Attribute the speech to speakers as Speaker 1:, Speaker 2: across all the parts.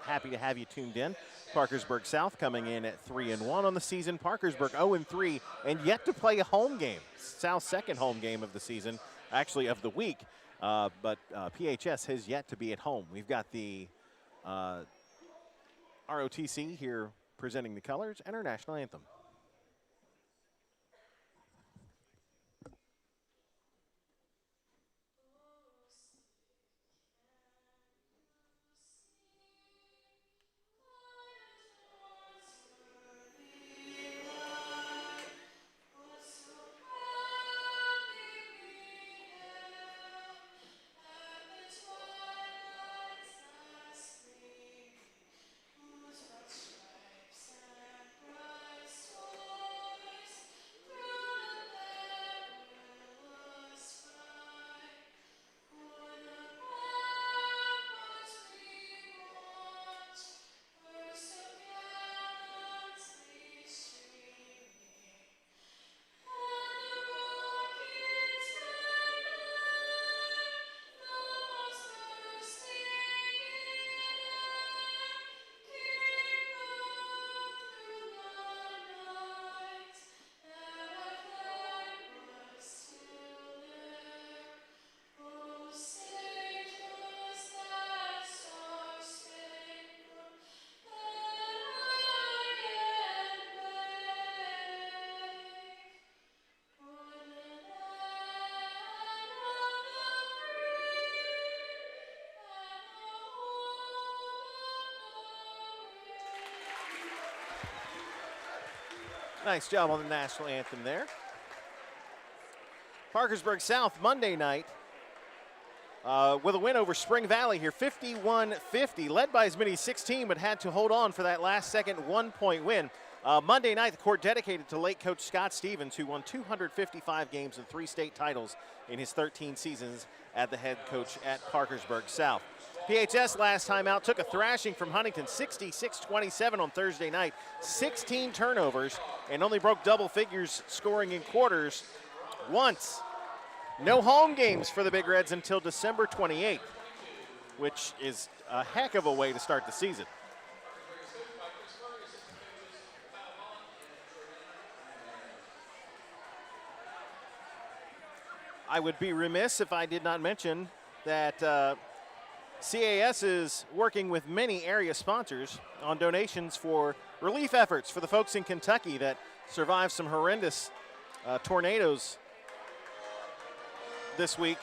Speaker 1: happy to have you tuned in. Parkersburg South coming in at 3-1 on the season. Parkersburg 0-3 and yet to play a home game. South's second home game of the season, actually of the week. But PHS has yet to be at home. We've got the ROTC here presenting the colors and our national anthem. Nice job on the national anthem there. Parkersburg South Monday night with a win over Spring Valley here, 51-50, led by as many as 16, but had to hold on for that last second 1-point win. Monday night, the court dedicated to late coach Scott Stevens, who won 255 games and 3 state titles in his 13 seasons at the head coach at Parkersburg South. PHS last time out took a thrashing from Huntington, 66-27 on Thursday night, 16 turnovers, and only broke double figures scoring in quarters once. No home games for the Big Reds until December 28th, which is a heck of a way to start the season. I would be remiss if I did not mention that CAS is working with many area sponsors on donations for relief efforts for the folks in Kentucky that survived some horrendous tornadoes this week.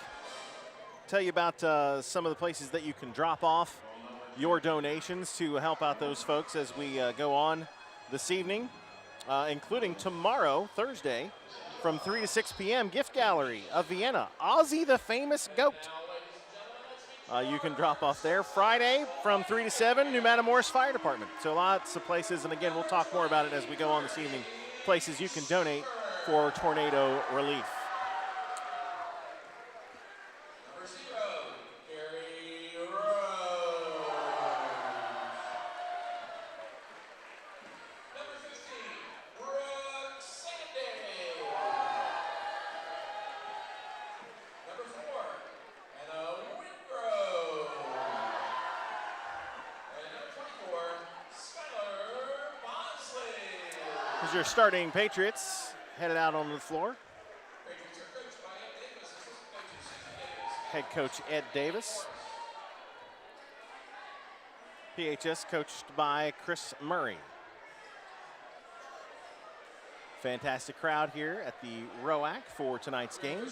Speaker 1: Tell you about some of the places that you can drop off your donations to help out those folks as we go on this evening, including tomorrow, Thursday, from 3 to 6 p.m., Gift Gallery of Vienna, Ozzy the Famous Goat. You can drop off there. Friday from 3 to 7, New Matamoros Fire Department. So lots of places, and again, we'll talk more about it as we go on this evening, places you can donate for tornado relief. Your starting Patriots headed out on the floor. Head coach Ed Davis. PHS coached by Chris Murray. Fantastic crowd here at the ROAC for tonight's game.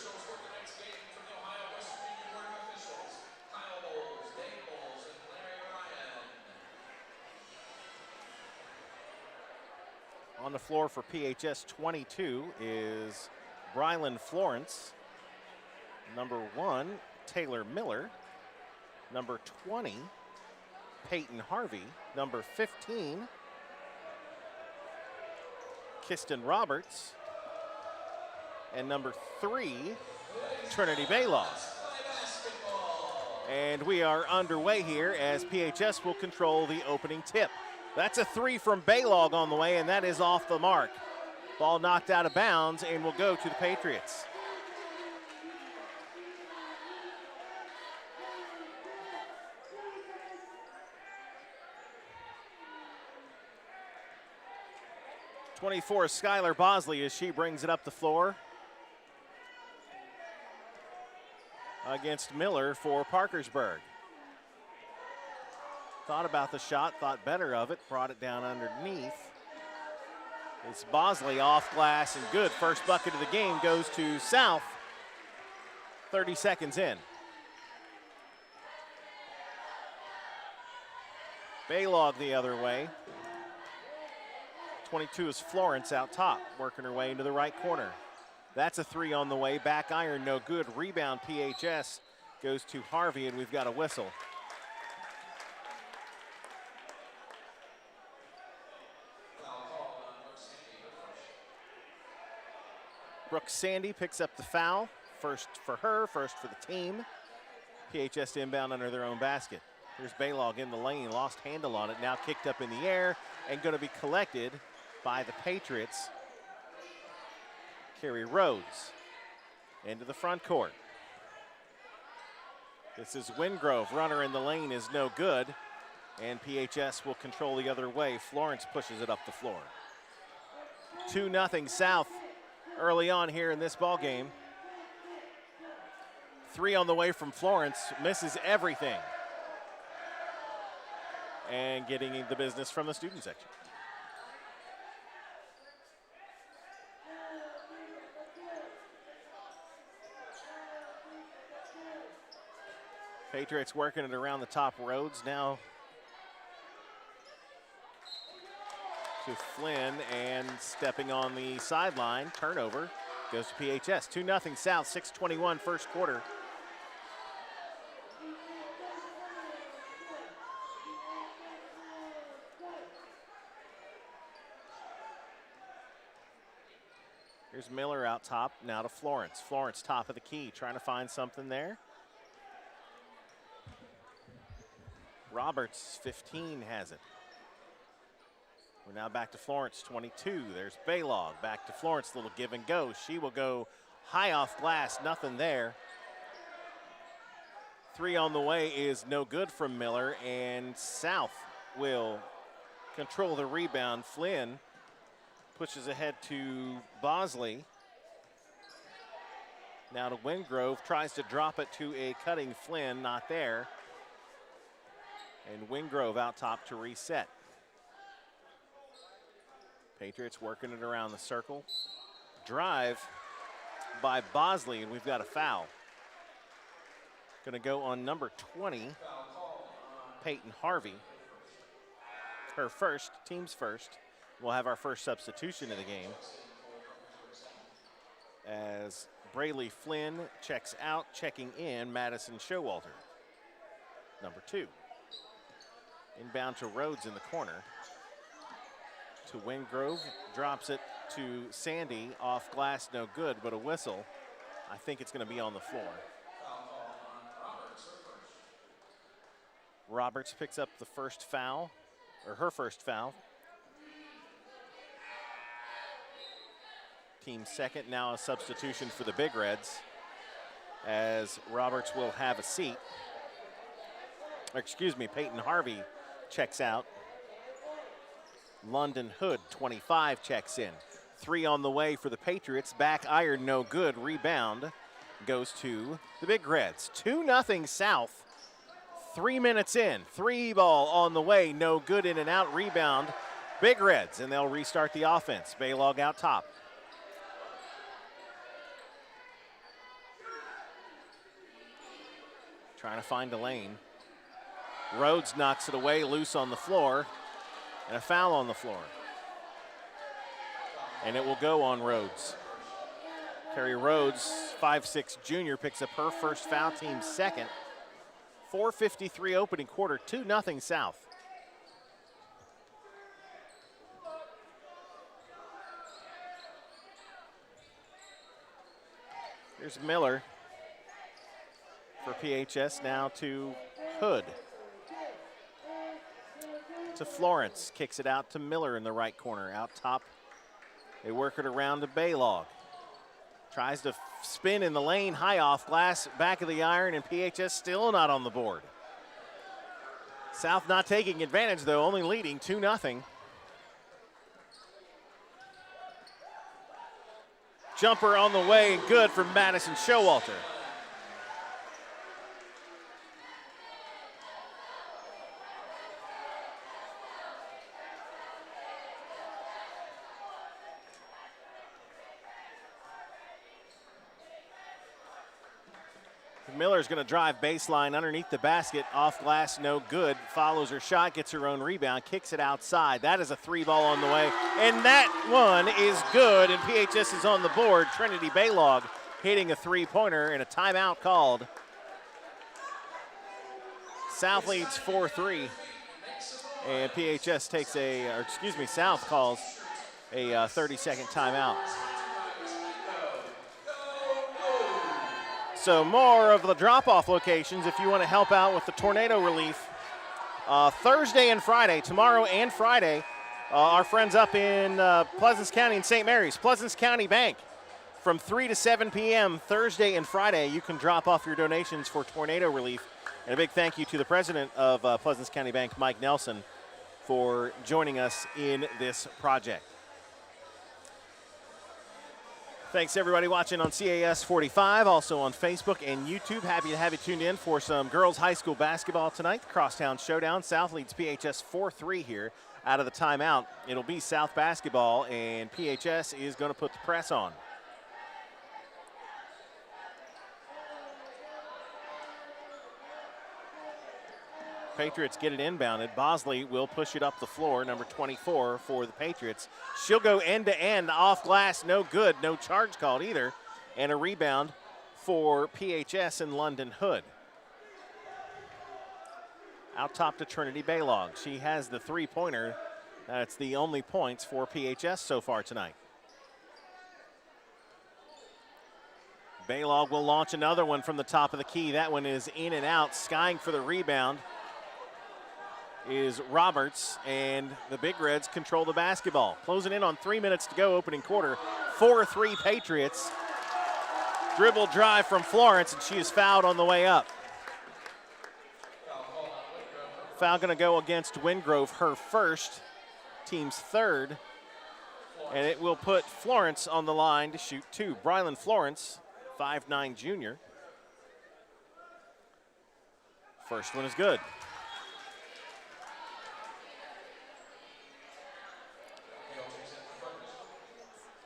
Speaker 1: On the floor for PHS 22 is Brylan Florence. Number 1, Taylor Miller. Number 20, Peyton Harvey. Number 15, Kiston Roberts. And number 3, Trinity Baylaw. And we are underway here as PHS will control the opening tip. That's a 3 from Baylog on the way, and that is off the mark. Ball knocked out of bounds and will go to the Patriots. 24, Skylar Bosley, as she brings it up the floor against Miller for Parkersburg. Thought about the shot, thought better of it, brought it down underneath. It's Bosley off glass and good. First bucket of the game goes to South. 30 seconds in. Baylog the other way. 22 is Florence out top, working her way into the right corner. That's a three on the way. Back iron, no good. Rebound, PHS goes to Harvey, and we've got a whistle. Brooke Sandy picks up the foul. First for her, first for the team. PHS inbound under their own basket. Here's Baylog in the lane, lost handle on it, now kicked up in the air and going to be collected by the Patriots. Carrie Rhodes into the front court. This is Wingrove, runner in the lane is no good, and PHS will control the other way. Florence pushes it up the floor. 2-0 South early on here in this ball game. Three on the way from Florence, misses everything. And getting the business from the student section. Patriots working it around the top. Rhodes now to Flynn, and stepping on the sideline. Turnover goes to PHS. 2-0 South, 6:21 first quarter. Here's Miller out top, now to Florence. Florence top of the key, trying to find something there. Roberts, 15, has it. We're now back to Florence, 22. There's Baylog, back to Florence, little give and go. She will go high off glass, nothing there. Three on the way is no good from Miller, and South will control the rebound. Flynn pushes ahead to Bosley. Now to Wingrove, tries to drop it to a cutting Flynn, not there. And Wingrove out top to reset. Patriots working it around the circle. Drive by Bosley, and we've got a foul. Gonna go on number 20, Peyton Harvey. Her first, team's first. We'll have our first substitution in the game as Braylee Flynn checks out, checking in Madison Showalter, number 2. Inbound to Rhodes in the corner. To Wingrove, drops it to Sandy, off glass, no good, but a whistle. I think it's going to be on the floor. Roberts picks up the first foul, or her first foul. Team second, now a substitution for the Big Reds, as Roberts will have a seat. Excuse me, Peyton Harvey checks out. London Hood, 25, checks in. Three on the way for the Patriots. Back iron, no good. Rebound goes to the Big Reds. 2-0 South. 3 minutes in. Three ball on the way, no good, in and out. Rebound, Big Reds, and they'll restart the offense. Baylog out top. Trying to find a lane. Rhodes knocks it away, loose on the floor, and a foul on the floor. And it will go on Rhodes. Carrie Rhodes, 5'6" junior, picks up her first foul, team second. 4:53 opening quarter, 2-0 South. Here's Miller for PHS, now to Hood. To Florence, kicks it out to Miller in the right corner. Out top, they work it around to Baylog. Tries to spin in the lane, high off glass, back of the iron, and PHS still not on the board. South not taking advantage though, only leading 2-0. Jumper on the way, good for Madison Showalter. Miller's going to drive baseline underneath the basket, off glass, no good. Follows her shot, gets her own rebound, kicks it outside. That is a 3-ball on the way, and that one is good, and PHS is on the board. Trinity Baylog hitting a 3-pointer, and a timeout called. South leads 4-3, and PHS takes South calls a 30-second timeout. So more of the drop-off locations if you want to help out with the tornado relief. Thursday and Friday, tomorrow and Friday, our friends up in Pleasants County and St. Mary's, Pleasants County Bank, from 3 to 7 p.m. Thursday and Friday, you can drop off your donations for tornado relief. And a big thank you to the president of Pleasants County Bank, Mike Nelson, for joining us in this project. Thanks everybody watching on CAS 45, also on Facebook and YouTube. Happy to have you tuned in for some girls high school basketball tonight. Crosstown Showdown. South leads PHS 4-3 here out of the timeout. It'll be South basketball, and PHS is going to put the press on. Patriots get it inbounded. Bosley will push it up the floor, number 24 for the Patriots. She'll go end-to-end, off glass, no good, no charge called either. And a rebound for PHS in London Hood. Out top to Trinity Baylog. She has the 3-pointer. That's the only points for PHS so far tonight. Baylog will launch another one from the top of the key. That one is in and out, skying for the rebound is Roberts, and the Big Reds control the basketball. Closing in on 3 minutes to go, opening quarter. 4-3 Patriots. Dribble drive from Florence, and she is fouled on the way up. Foul going to go against Wingrove, her first, team's third, and it will put Florence on the line to shoot 2. Brylan Florence, 5'9" junior. First one is good.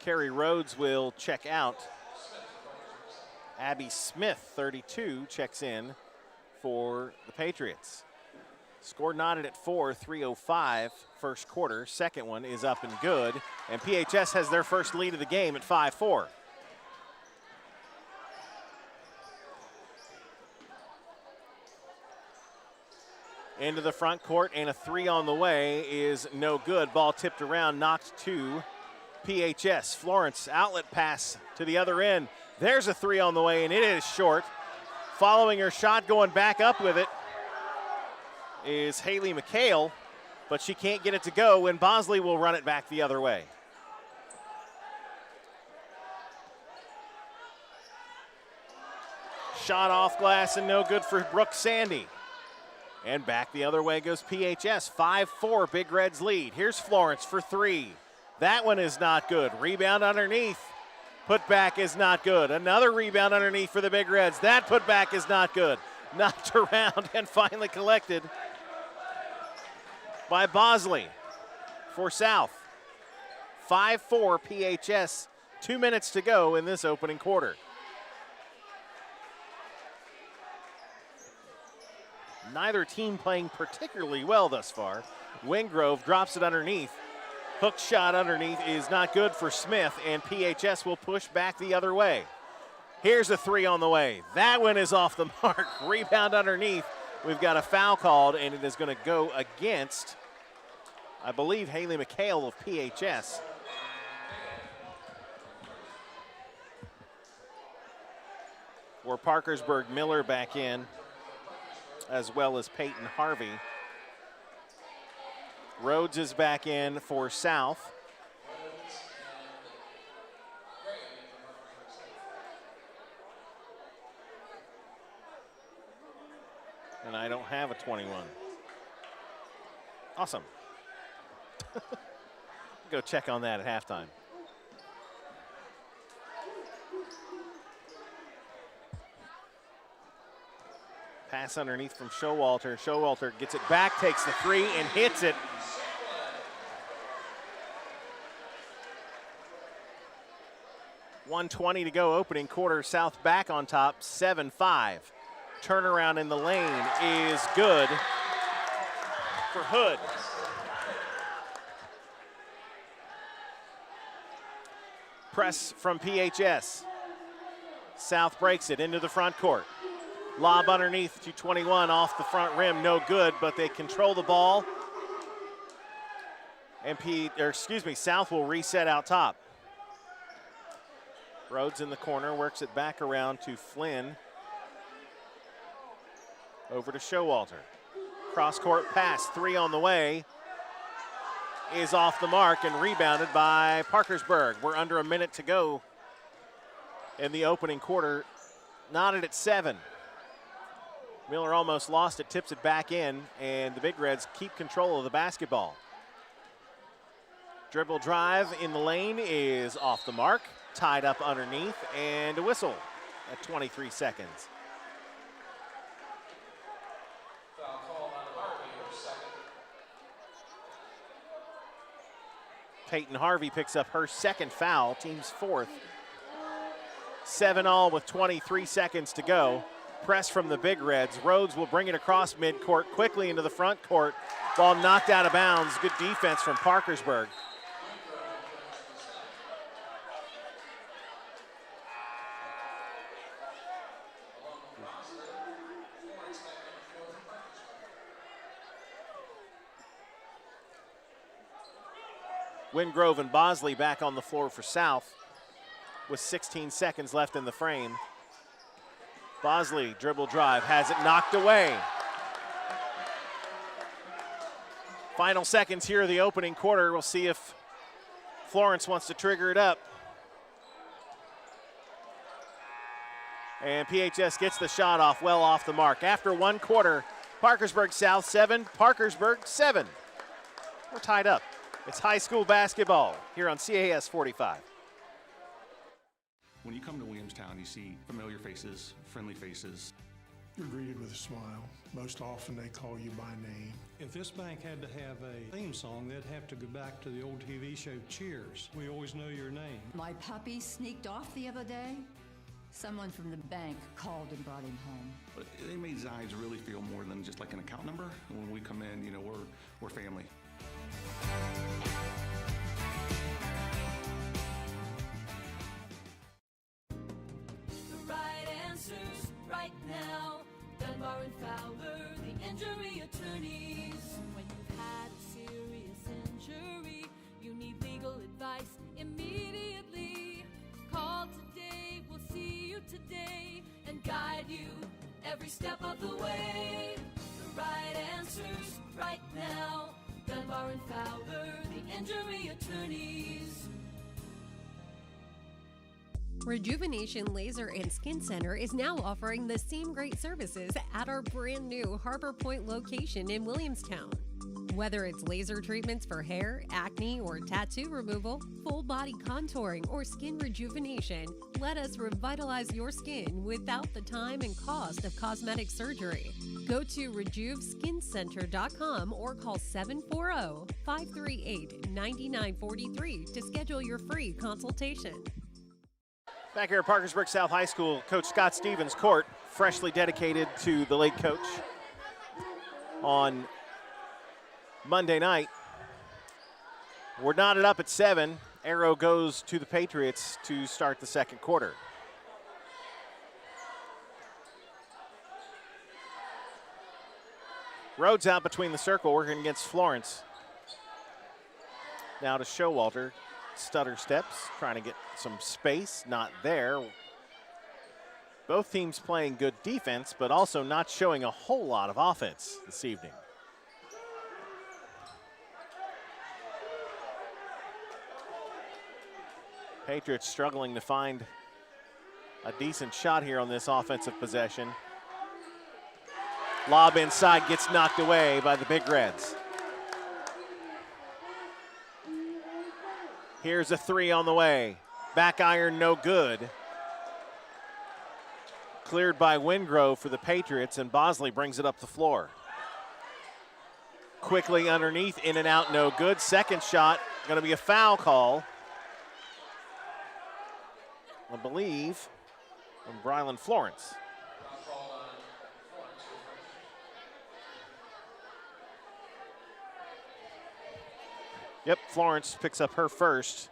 Speaker 1: Carrie Rhodes will check out. Abby Smith, 32, checks in for the Patriots. Score knotted at 4, 3:05 first quarter. Second one is up and good. And PHS has their first lead of the game at 5-4. Into the front court, and a 3 on the way is no good. Ball tipped around, knocked to PHS. Florence, outlet pass to the other end. There's a 3 on the way, and it is short. Following her shot, going back up with it, is Haley McHale, but she can't get it to go, and Bosley will run it back the other way. Shot off glass and no good for Brooke Sandy. And back the other way goes PHS. 5-4, Big Reds lead. Here's Florence for 3. That one is not good. Rebound underneath. Putback is not good. Another rebound underneath for the Big Reds. That putback is not good. Knocked around and finally collected by Bosley for South. 5-4 PHS. 2 minutes to go in this opening quarter. Neither team playing particularly well thus far. Wingrove drops it underneath. Hook shot underneath is not good for Smith, and PHS will push back the other way. Here's a 3 on the way. That one is off the mark. Rebound underneath. We've got a foul called, and it is going to go against, I believe, Haley McHale of PHS. For Parkersburg, Miller back in, as well as Peyton Harvey. Rhodes is back in for South. And I don't have a 21. Awesome. Go check on that at halftime. Pass underneath from Showalter. Showalter gets it back, takes the three, and hits it. .120 to go, opening quarter. South back on top, 7-5. Turnaround in the lane is good for Hood. Press from PHS. South breaks it into the front court. Lob underneath to 21 off the front rim, no good, but they control the ball. And South will reset out top. Rhodes in the corner, works it back around to Flynn. Over to Showalter. Cross-court pass, three on the way. Is off the mark and rebounded by Parkersburg. We're under a minute to go in the opening quarter. Knotted at 7. Miller almost lost it, tips it back in, and the Big Reds keep control of the basketball. Dribble drive in the lane is off the mark, tied up underneath, and a whistle at 23 seconds. Peyton Harvey picks up her second foul, team's fourth. 7-all with 23 seconds to go. Press from the Big Reds. Rhodes will bring it across midcourt, quickly into the front court. Ball knocked out of bounds. Good defense from Parkersburg. Wingrove and Bosley back on the floor for South with 16 seconds left in the frame. Bosley, dribble drive, has it knocked away. Final seconds here of the opening quarter. We'll see if Florence wants to trigger it up. And PHS gets the shot off, well off the mark. After one quarter, Parkersburg South 7, Parkersburg 7. We're tied up. It's high school basketball here on CAS 45.
Speaker 2: When you come to Williamstown, you see familiar faces, friendly faces.
Speaker 3: You're greeted with a smile. Most often they call you by name.
Speaker 4: If this bank had to have a theme song, they'd have to go back to the old TV show Cheers. We always know your name.
Speaker 5: My puppy sneaked off the other day. Someone from the bank called and brought him home.
Speaker 2: But they made Zions really feel more than just like an account number. When we come in, you know, we're family.
Speaker 6: Right now, Dunbar and Fowler, the injury attorneys. When you've had a serious injury, you need legal advice immediately. Call today, we'll see you today and guide you every step of the way. The right answers right now. Dunbar and Fowler, the injury attorneys.
Speaker 7: Rejuvenation Laser and Skin Center is now offering the same great services at our brand new Harbor Point location in Williamstown. Whether it's laser treatments for hair, acne, or tattoo removal, full body contouring, or skin rejuvenation, let us revitalize your skin without the time and cost of cosmetic surgery. Go to RejuveSkinCenter.com or call 740-538-9943 to schedule your free consultation.
Speaker 1: Back here at Parkersburg South High School, Coach Scott Stevens' court, freshly dedicated to the late coach on Monday night. We're knotted up at 7. Arrow goes to the Patriots to start the second quarter. Rhodes out between the circle, working against Florence. Now to Showalter. Stutter steps, trying to get some space, not there. Both teams playing good defense, but also not showing a whole lot of offense this evening. Patriots struggling to find a decent shot here on this offensive possession. Lob inside gets knocked away by the Big Reds. Here's a three on the way. Back iron, no good. cleared by Wingrove for the Patriots, and Bosley brings it up the floor. Quickly underneath, in and out, no good. Second shot, going to be a foul call, I believe, from Brylan Florence. Yep, Florence picks up her first.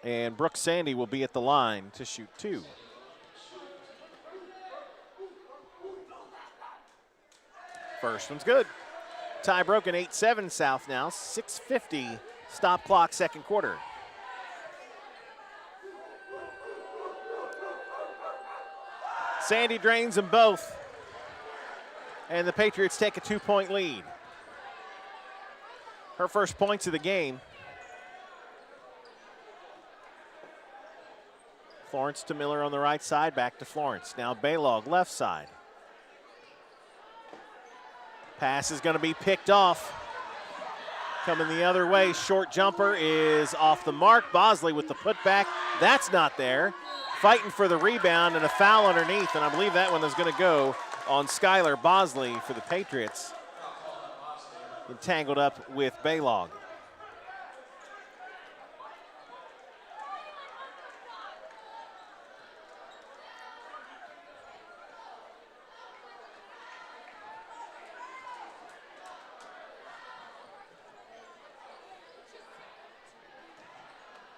Speaker 1: And Brooke Sandy will be at the line to shoot 2. First one's good. Tie broken, 8-7 South now. 6:50 stop clock, second quarter. Sandy drains them both. And the Patriots take a 2-point lead. Her first points of the game. Florence to Miller on the right side, back to Florence. Now Baylog left side. Pass is going to be picked off. Coming the other way, short jumper is off the mark. Bosley with the putback, that's not there. Fighting for the rebound and a foul underneath, and I believe that one is going to go on Skylar Bosley for the Patriots. Entangled up with Baylog.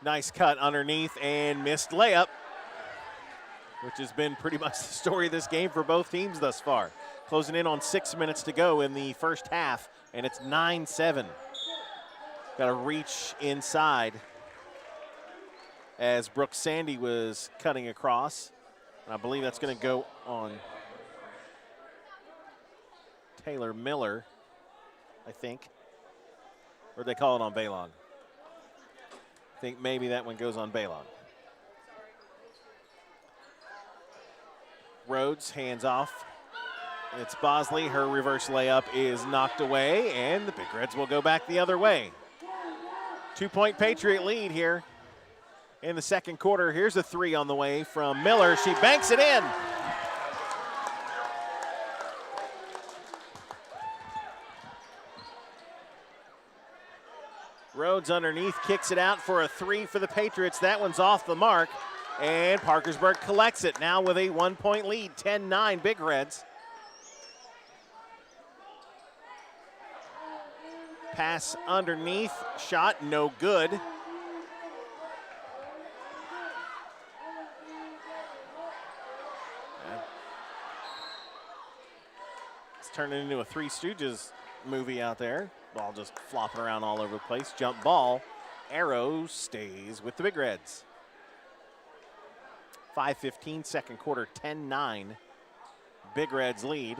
Speaker 1: Nice cut underneath and missed layup, which has been pretty much the story of this game for both teams thus far. Closing in on 6 minutes to go in the first half, and it's 9-7. Got to reach inside as Brooke Sandy was cutting across. And I believe that's going to go on Taylor Miller, I think. Or they call it on Baylog. I think maybe that one goes on Baylog. Rhodes, hands off. It's Bosley. Her reverse layup is knocked away, and the Big Reds will go back the other way. 2-point Patriot lead here in the second quarter. Here's a 3 on the way from Miller. She banks it in. Rhodes underneath, kicks it out for a 3 for the Patriots. That one's off the mark, and Parkersburg collects it now with a 1-point lead, 10-9 Big Reds. Pass underneath, shot no good. It's turning into a Three Stooges movie out there. Ball just flopping around all over the place. Jump ball. Arrow stays with the Big Reds. 5:15, second quarter, 10-9. Big Reds lead.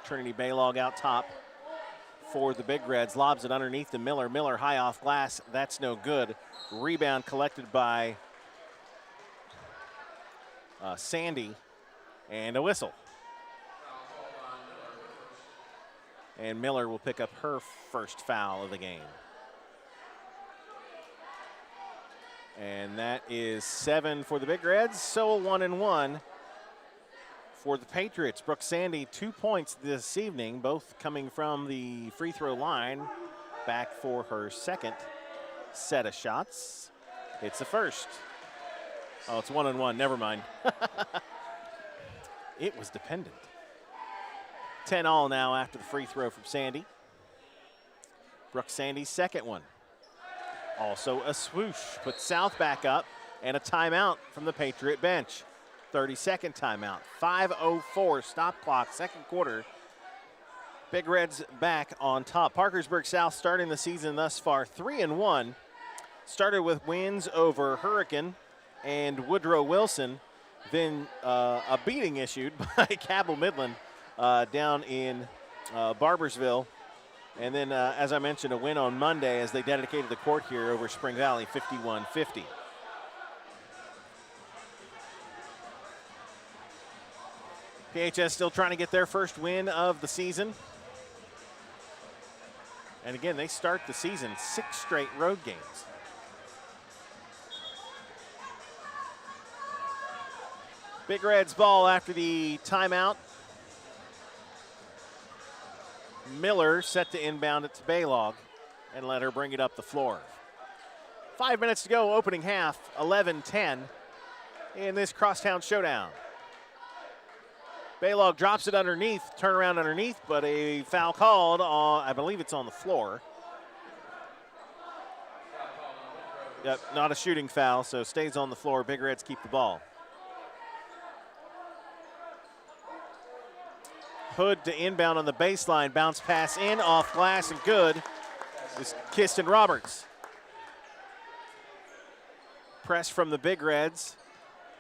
Speaker 1: Trinity Baylog out top for the Big Reds. Lobs it underneath to Miller. Miller high off glass. That's no good. Rebound collected by Sandy. And a whistle. And Miller will pick up her first foul of the game. And that is 7 for the Big Reds, so a 1-1 for the Patriots. Brooke Sandy, 2 points this evening, both coming from the free throw line. Back for her second set of shots. It's the first. Oh, it's 1-1, never mind. It was dependent. 10-all now after the free throw from Sandy. Brooke Sandy's second one. Also a swoosh. Puts South back up, and a timeout from the Patriot bench. 30-second timeout. 5:04 stop clock, second quarter. Big Reds back on top. Parkersburg South starting the season thus far 3-1. Started with wins over Hurricane and Woodrow Wilson. Then a beating issued by Cabell Midland down in Barbersville. And then, as I mentioned, a win on Monday as they dedicated the court here over Spring Valley, 51-50. PHS still trying to get their first win of the season. And again, they start the season 6 straight road games. Big Red's ball after the timeout. Miller set to inbound it to Baylog and let her bring it up the floor. 5 minutes to go, opening half, 11-10 in this crosstown showdown. Baylog drops it underneath, turnaround underneath, but a foul called on, I believe it's on the floor. Yep, not a shooting foul, so stays on the floor. Big Reds keep the ball. Hood to inbound on the baseline. Bounce pass in, off glass and good. Is Kiston Roberts. Press from the Big Reds.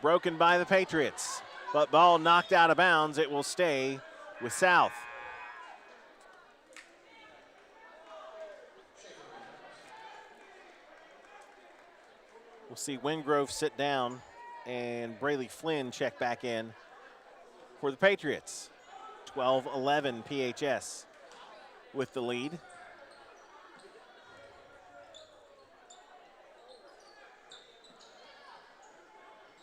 Speaker 1: Broken by the Patriots. But ball knocked out of bounds. It will stay with South. We'll see Wingrove sit down and Braley Flynn check back in for the Patriots. 12-11 PHS with the lead.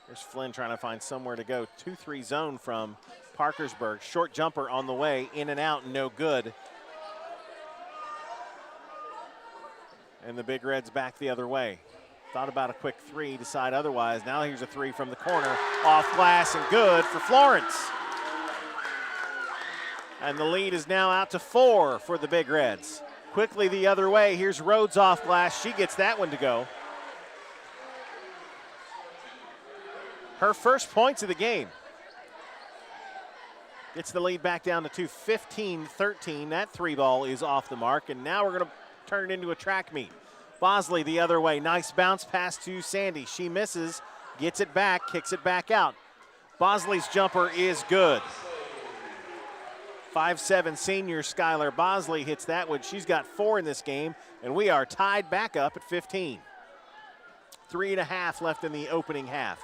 Speaker 1: There's Flynn trying to find somewhere to go. 2-3 zone from Parkersburg. Short jumper on the way, in and out, no good. And the Big Reds back the other way. Thought about a quick three, decide otherwise. Now here's a three from the corner. Off glass and good for Florence. And the lead is now out to 4 for the Big Reds. Quickly the other way. Here's Rhodes off glass. She gets that one to go. Her first points of the game. Gets the lead back down to 2, 15-13. That three ball is off the mark, and now we're going to turn it into a track meet. Bosley the other way. Nice bounce pass to Sandy. She misses, gets it back, kicks it back out. Bosley's jumper is good. 5'7" senior Skylar Bosley hits that one. She's got 4 in this game, and we are tied back up at 15. 3.5 left in the opening half.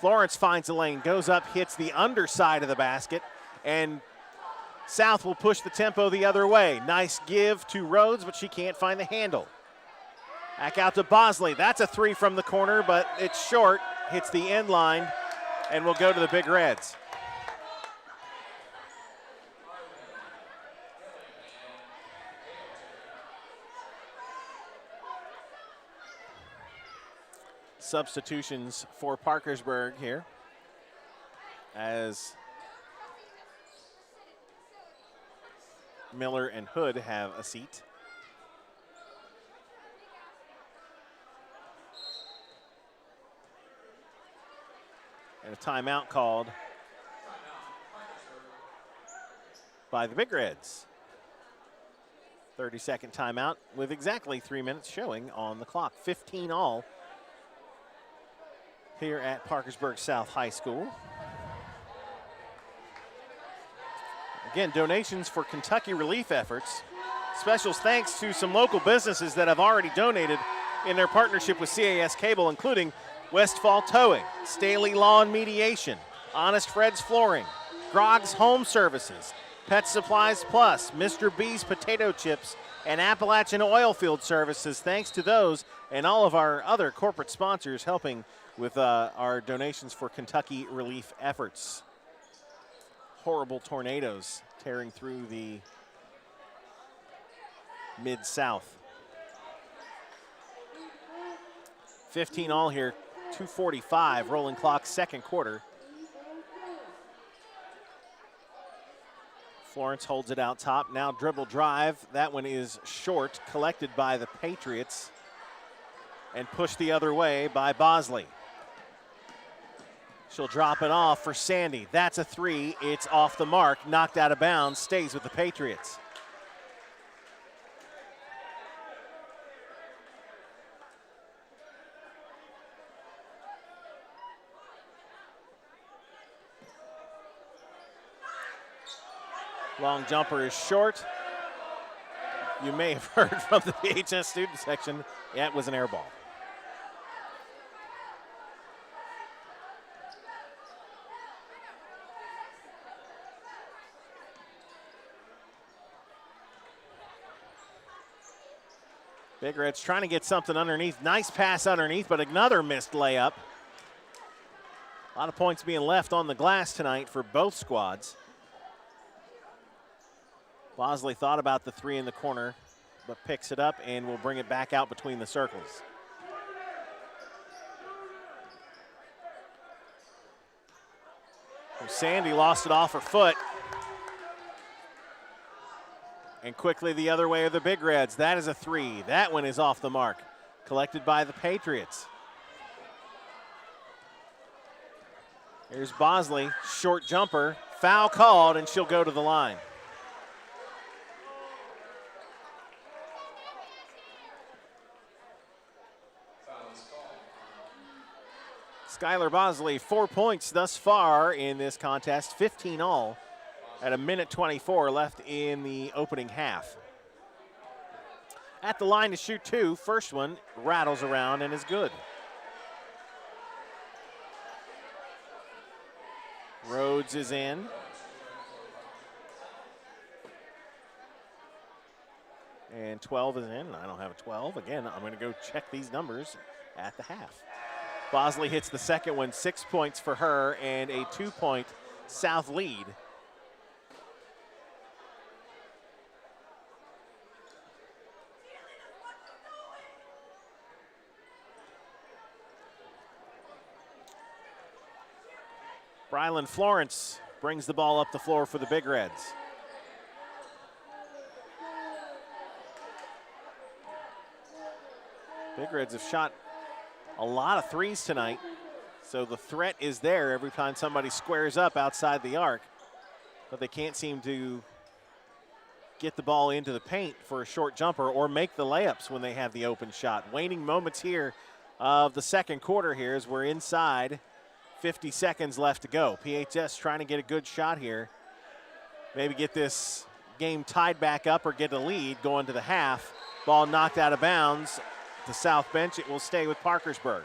Speaker 1: Florence finds a lane, goes up, hits the underside of the basket, and South will push the tempo the other way. Nice give to Rhodes, but she can't find the handle. Back out to Bosley. That's a three from the corner, but it's short. Hits the end line, and will go to the Big Reds. Substitutions for Parkersburg here as Miller and Hood have a seat. And a timeout called by the Big Reds. 30-second timeout with exactly 3 minutes showing on the clock. 15 all here at Parkersburg South High School. Again, donations for Kentucky relief efforts. Special thanks to some local businesses that have already donated in their partnership with CAS Cable, including Westfall Towing, Staley Lawn Mediation, Honest Fred's Flooring, Grog's Home Services, Pet Supplies Plus, Mr. B's Potato Chips, and Appalachian Oilfield Services. Thanks to those and all of our other corporate sponsors helping with our donations for Kentucky relief efforts. Horrible tornadoes tearing through the Mid-South. 15 all here, 2:45, rolling clock, second quarter. Florence holds it out top, now dribble drive. That one is short, collected by the Patriots and pushed the other way by Bosley. She'll drop it off for Sandy. That's a three. It's off the mark, knocked out of bounds, stays with the Patriots. Long jumper is short. You may have heard from the PHS student section, yeah, it was an air ball. Big Red's trying to get something underneath. Nice pass underneath, but another missed layup. A lot of points being left on the glass tonight for both squads. Bosley thought about the three in the corner, but picks it up and will bring it back out between the circles. Sandy lost it off her foot. And quickly the other way are the Big Reds. That is a three. That one is off the mark. Collected by the Patriots. Here's Bosley, short jumper, foul called, and she'll go to the line. Skylar Bosley, 4 points thus far in this contest, 15 all at a minute 24 left in the opening half. At the line to shoot two, first one rattles around and is good. Rhodes is in. And 12 is in. I don't have a 12. Again, I'm going to go check these numbers at the half. Bosley hits the second one, 6 points for her, and a 2-point South lead. Brylan Florence brings the ball up the floor for the Big Reds. Big Reds have shot a lot of threes tonight, so the threat is there every time somebody squares up outside the arc, but they can't seem to get the ball into the paint for a short jumper or make the layups when they have the open shot. Waning moments here of the second quarter here as we're inside 50 seconds left to go. PHS trying to get a good shot here. Maybe get this game tied back up or get a lead going to the half. Ball knocked out of bounds. The south bench, it will stay with Parkersburg.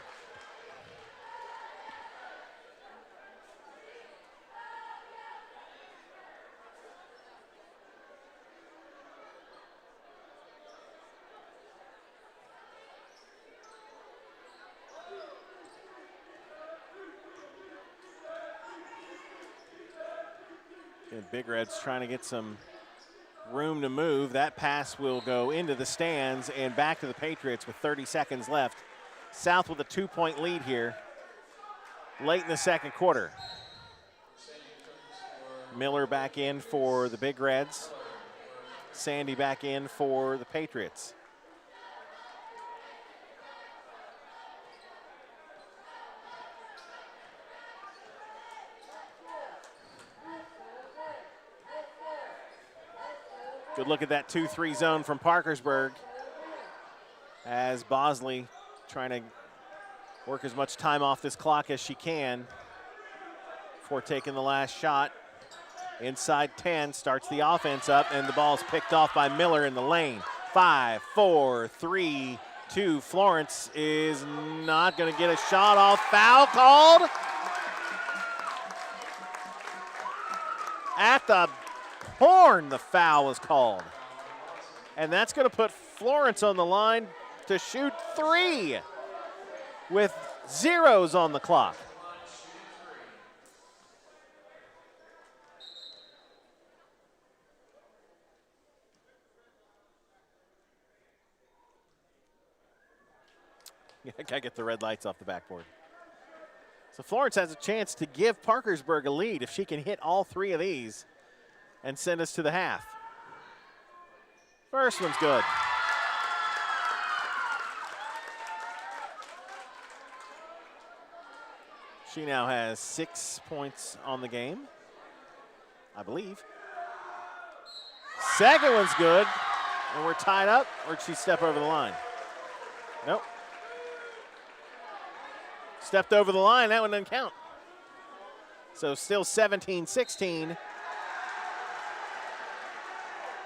Speaker 1: And Big Red's trying to get some room to move. That pass will go into the stands and back to the Patriots with 30 seconds left. South with a 2-point lead here late in the second quarter. Miller back in for the Big Reds. Sandy back in for the Patriots. Good look at that 2-3 zone from Parkersburg as Bosley trying to work as much time off this clock as she can before taking the last shot. Inside 10, starts the offense up, and the ball is picked off by Miller in the lane. 5, 4, 3, 2. Florence is not going to get a shot off. Foul called at the horn. The foul was called. And that's going to put Florence on the line to shoot 3 with zeros on the clock. Yeah, I gotta get the red lights off the backboard. So Florence has a chance to give Parkersburg a lead if she can hit all 3 of these and send us to the half. First one's good. She now has 6 points on the game, I believe. Second one's good, and we're tied up, or did she step over the line? Nope. Stepped over the line, that one doesn't count. So still 17-16.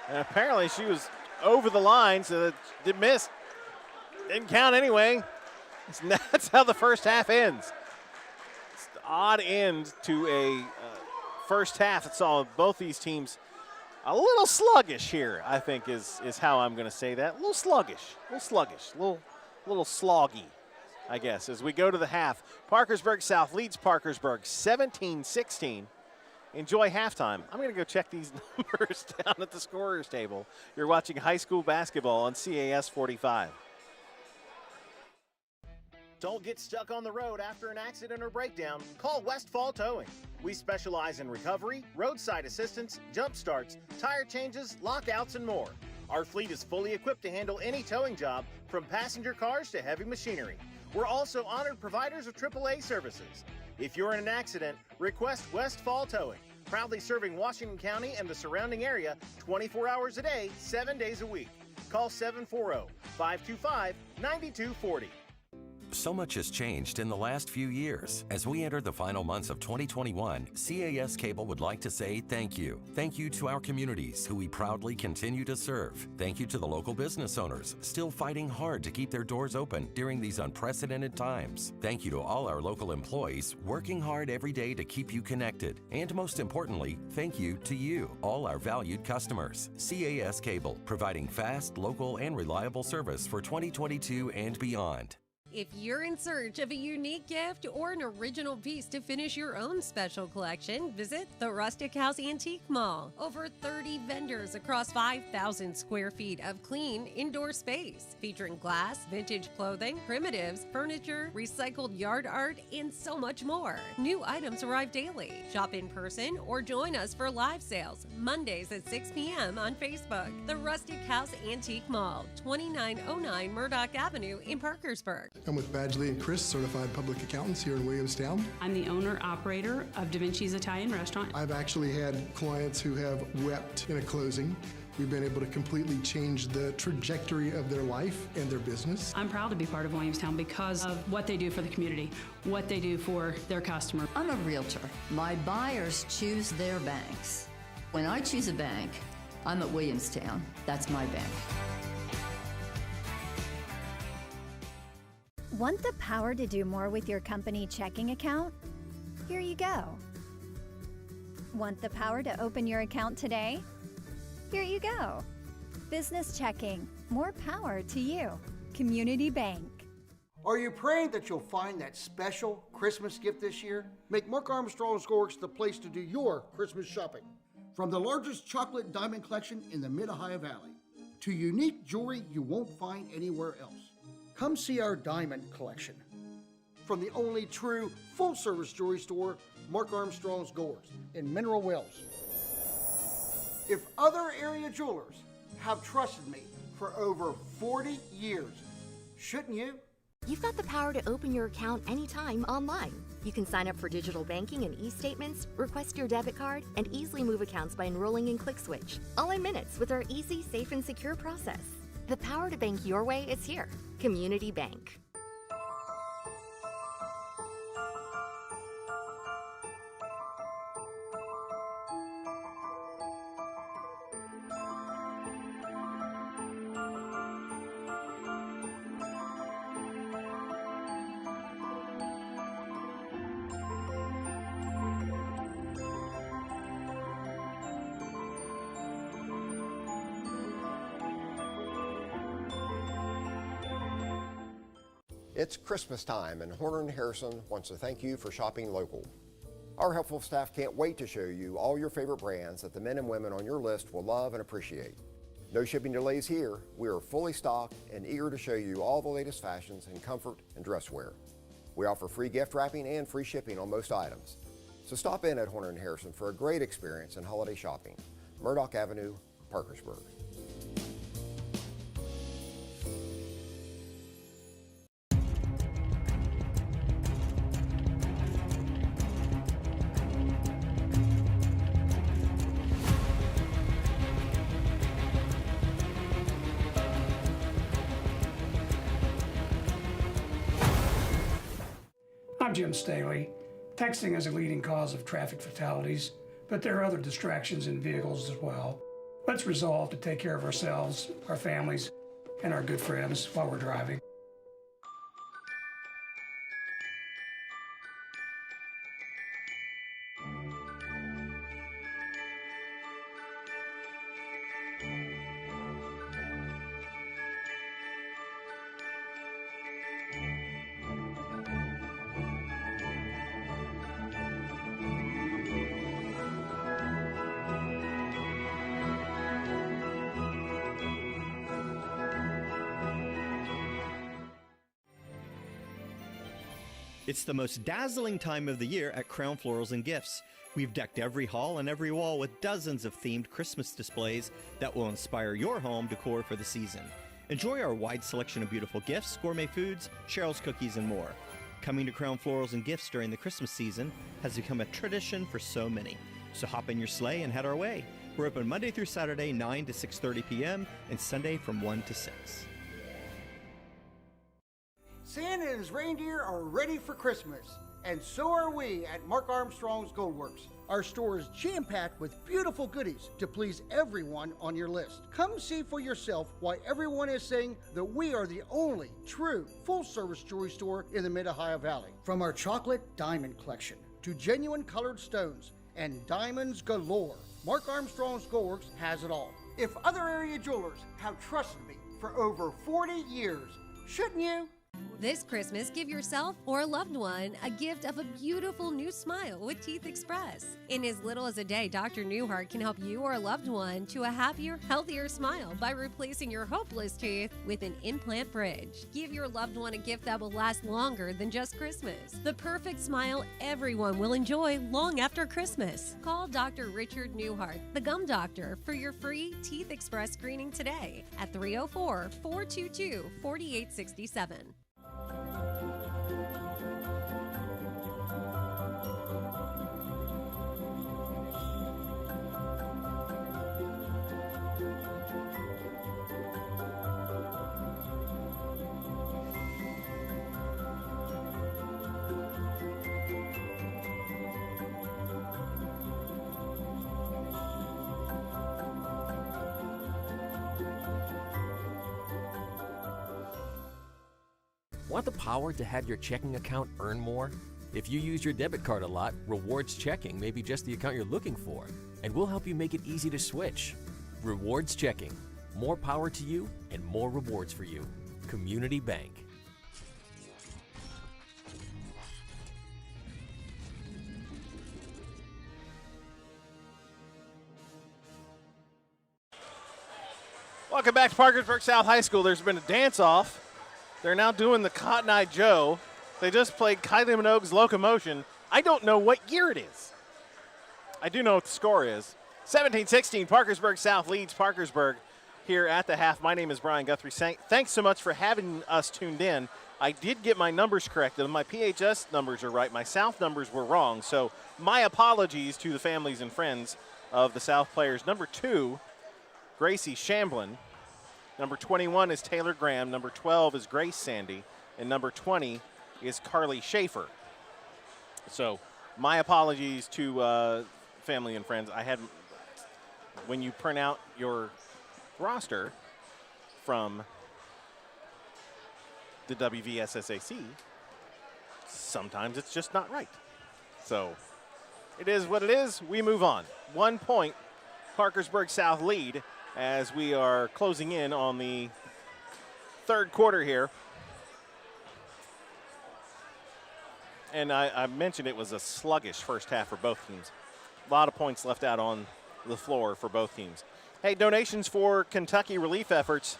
Speaker 1: And apparently she was over the line, so it didn't miss. Didn't count anyway. That's how the first half ends. It's an odd end to a first half that saw both these teams a little sluggish here, I think is how I'm going to say that. A little sluggish, a little sloggy. I guess, as we go to the half. Parkersburg South leads Parkersburg 17-16. Enjoy halftime. I'm going to go check these numbers down at the scorer's table. You're watching high school basketball on CAS 45. Don't get stuck on the road after an accident or breakdown. Call Westfall Towing. We specialize in recovery, roadside assistance, jump starts, tire changes, lockouts, and more. Our fleet is fully equipped to handle any towing job, from passenger cars to heavy machinery. We're also honored providers of AAA services. If you're in an accident, request Westfall Towing. Proudly serving Washington County and the surrounding area 24 hours a day, 7 days a week. Call 740-525-9240.
Speaker 8: So much has changed in the last few years. As we enter the final months of 2021, CAS Cable would like to say thank you. Thank you to our communities who we proudly continue to serve. Thank you to the local business owners still fighting hard to keep their doors open during these unprecedented times. Thank you to all our local employees working hard every day to keep you connected. And most importantly, thank you to you, all our valued customers. CAS Cable, providing fast, local, and reliable service for 2022 and beyond.
Speaker 7: If you're in search of a unique gift or an original piece to finish your own special collection, visit the Rustic House Antique Mall. Over 30 vendors across 5,000 square feet of clean indoor space, featuring glass, vintage clothing, primitives, furniture, recycled yard art, and so much more. New items arrive daily. Shop in person or join us for live sales Mondays at 6 p.m. on Facebook. The Rustic House Antique Mall, 2909 Murdoch Avenue in Parkersburg.
Speaker 3: I'm with Badgley and Chris, certified public accountants here in Williamstown.
Speaker 9: I'm the owner-operator of Da Vinci's Italian Restaurant.
Speaker 3: I've actually had clients who have wept in a closing. We've been able to completely change the trajectory of their life and their business.
Speaker 9: I'm proud to be part of Williamstown because of what they do for the community, what they do for their customer.
Speaker 5: I'm a realtor. My buyers choose their banks. When I choose a bank, I'm at Williamstown. That's my bank.
Speaker 10: Want the power to do more with your company checking account? Here you go. Want the power to open your account today? Here you go. Business checking. More power to you. Community Bank.
Speaker 11: Are you praying that you'll find that special Christmas gift this year? Make Mark Armstrong's Gore's the place to do your Christmas shopping. From the largest chocolate diamond collection in the Mid-Ohio Valley to unique jewelry you won't find anywhere else. Come see our diamond collection. From the only true full-service jewelry store, Mark Armstrong's Gore's in Mineral Wells. If other area jewelers have trusted me for over 40 years, shouldn't you?
Speaker 12: You've got the power to open your account anytime online. You can sign up for digital banking and e-statements, request your debit card, and easily move accounts by enrolling in ClickSwitch. All in minutes with our easy, safe, and secure process. The power to bank your way is here. Community Bank.
Speaker 13: It's Christmas time, and Horner & Harrison wants to thank you for shopping local. Our helpful staff can't wait to show you all your favorite brands that the men and women on your list will love and appreciate. No shipping delays here. We are fully stocked and eager to show you all the latest fashions in comfort and dress wear. We offer free gift wrapping and free shipping on most items. So stop in at Horner & Harrison for a great experience in holiday shopping. Murdoch Avenue, Parkersburg.
Speaker 14: I'm Jim Staley. Texting is a leading cause of traffic fatalities, but there are other distractions in vehicles as well. Let's resolve to take care of ourselves, our families, and our good friends while we're driving.
Speaker 15: It's the most dazzling time of the year at Crown Florals and Gifts. We've decked every hall and every wall with dozens of themed Christmas displays that will inspire your home decor for the season. Enjoy our wide selection of beautiful gifts, gourmet foods, Cheryl's cookies, and more. Coming to Crown Florals and Gifts during the Christmas season has become a tradition for so many. So hop in your sleigh and head our way. We're open Monday through Saturday, 9 to 6:30 p.m., and Sunday from 1 to 6.
Speaker 11: Santa and his reindeer are ready for Christmas, and so are we at Mark Armstrong's Goldworks. Our store is jam-packed with beautiful goodies to please everyone on your list. Come see for yourself why everyone is saying that we are the only true full-service jewelry store in the Mid-Ohio Valley. From our chocolate diamond collection to genuine colored stones and diamonds galore, Mark Armstrong's Goldworks has it all. If other area jewelers have trusted me for over 40 years, shouldn't you?
Speaker 7: This Christmas, give yourself or a loved one a gift of a beautiful new smile with Teeth Express. In as little as a day, Dr. Newhart can help you or a loved one to a happier, healthier smile by replacing your hopeless teeth with an implant bridge. Give your loved one a gift that will last longer than just Christmas. The perfect smile everyone will enjoy long after Christmas. Call Dr. Richard Newhart, the Gum Doctor, for your free Teeth Express screening today at 304-422-4867.
Speaker 16: Want the power to have your checking account earn more? If you use your debit card a lot, Rewards Checking may be just the account you're looking for, and we'll help you make it easy to switch. Rewards Checking. More power to you and more rewards for you. Community Bank.
Speaker 1: Welcome back to Parkersburg South High School. There's been a dance-off. They're now doing the Cotton Eye Joe. They just played Kylie Minogue's Locomotion. I don't know what year it is. I do know what the score is. 17-16, Parkersburg South leads Parkersburg here at the half. My name is Brian Guthrie. Thanks so much for having us tuned in. I did get my numbers corrected. My PHS numbers are right. My South numbers were wrong. So my apologies to the families and friends of the South players. Number 2, Gracie Shamblin. Number 21 is Taylor Graham. Number 12 is Grace Sandy. And number 20 is Carly Schaefer. So my apologies to family and friends. When you print out your roster from the WVSSAC, sometimes it's just not right. So it is what it is. We move on. 1 point, Parkersburg South lead, as we are closing in on the third quarter here. And I mentioned it was a sluggish first half for both teams. A lot of points left out on the floor for both teams. Hey, donations for Kentucky relief efforts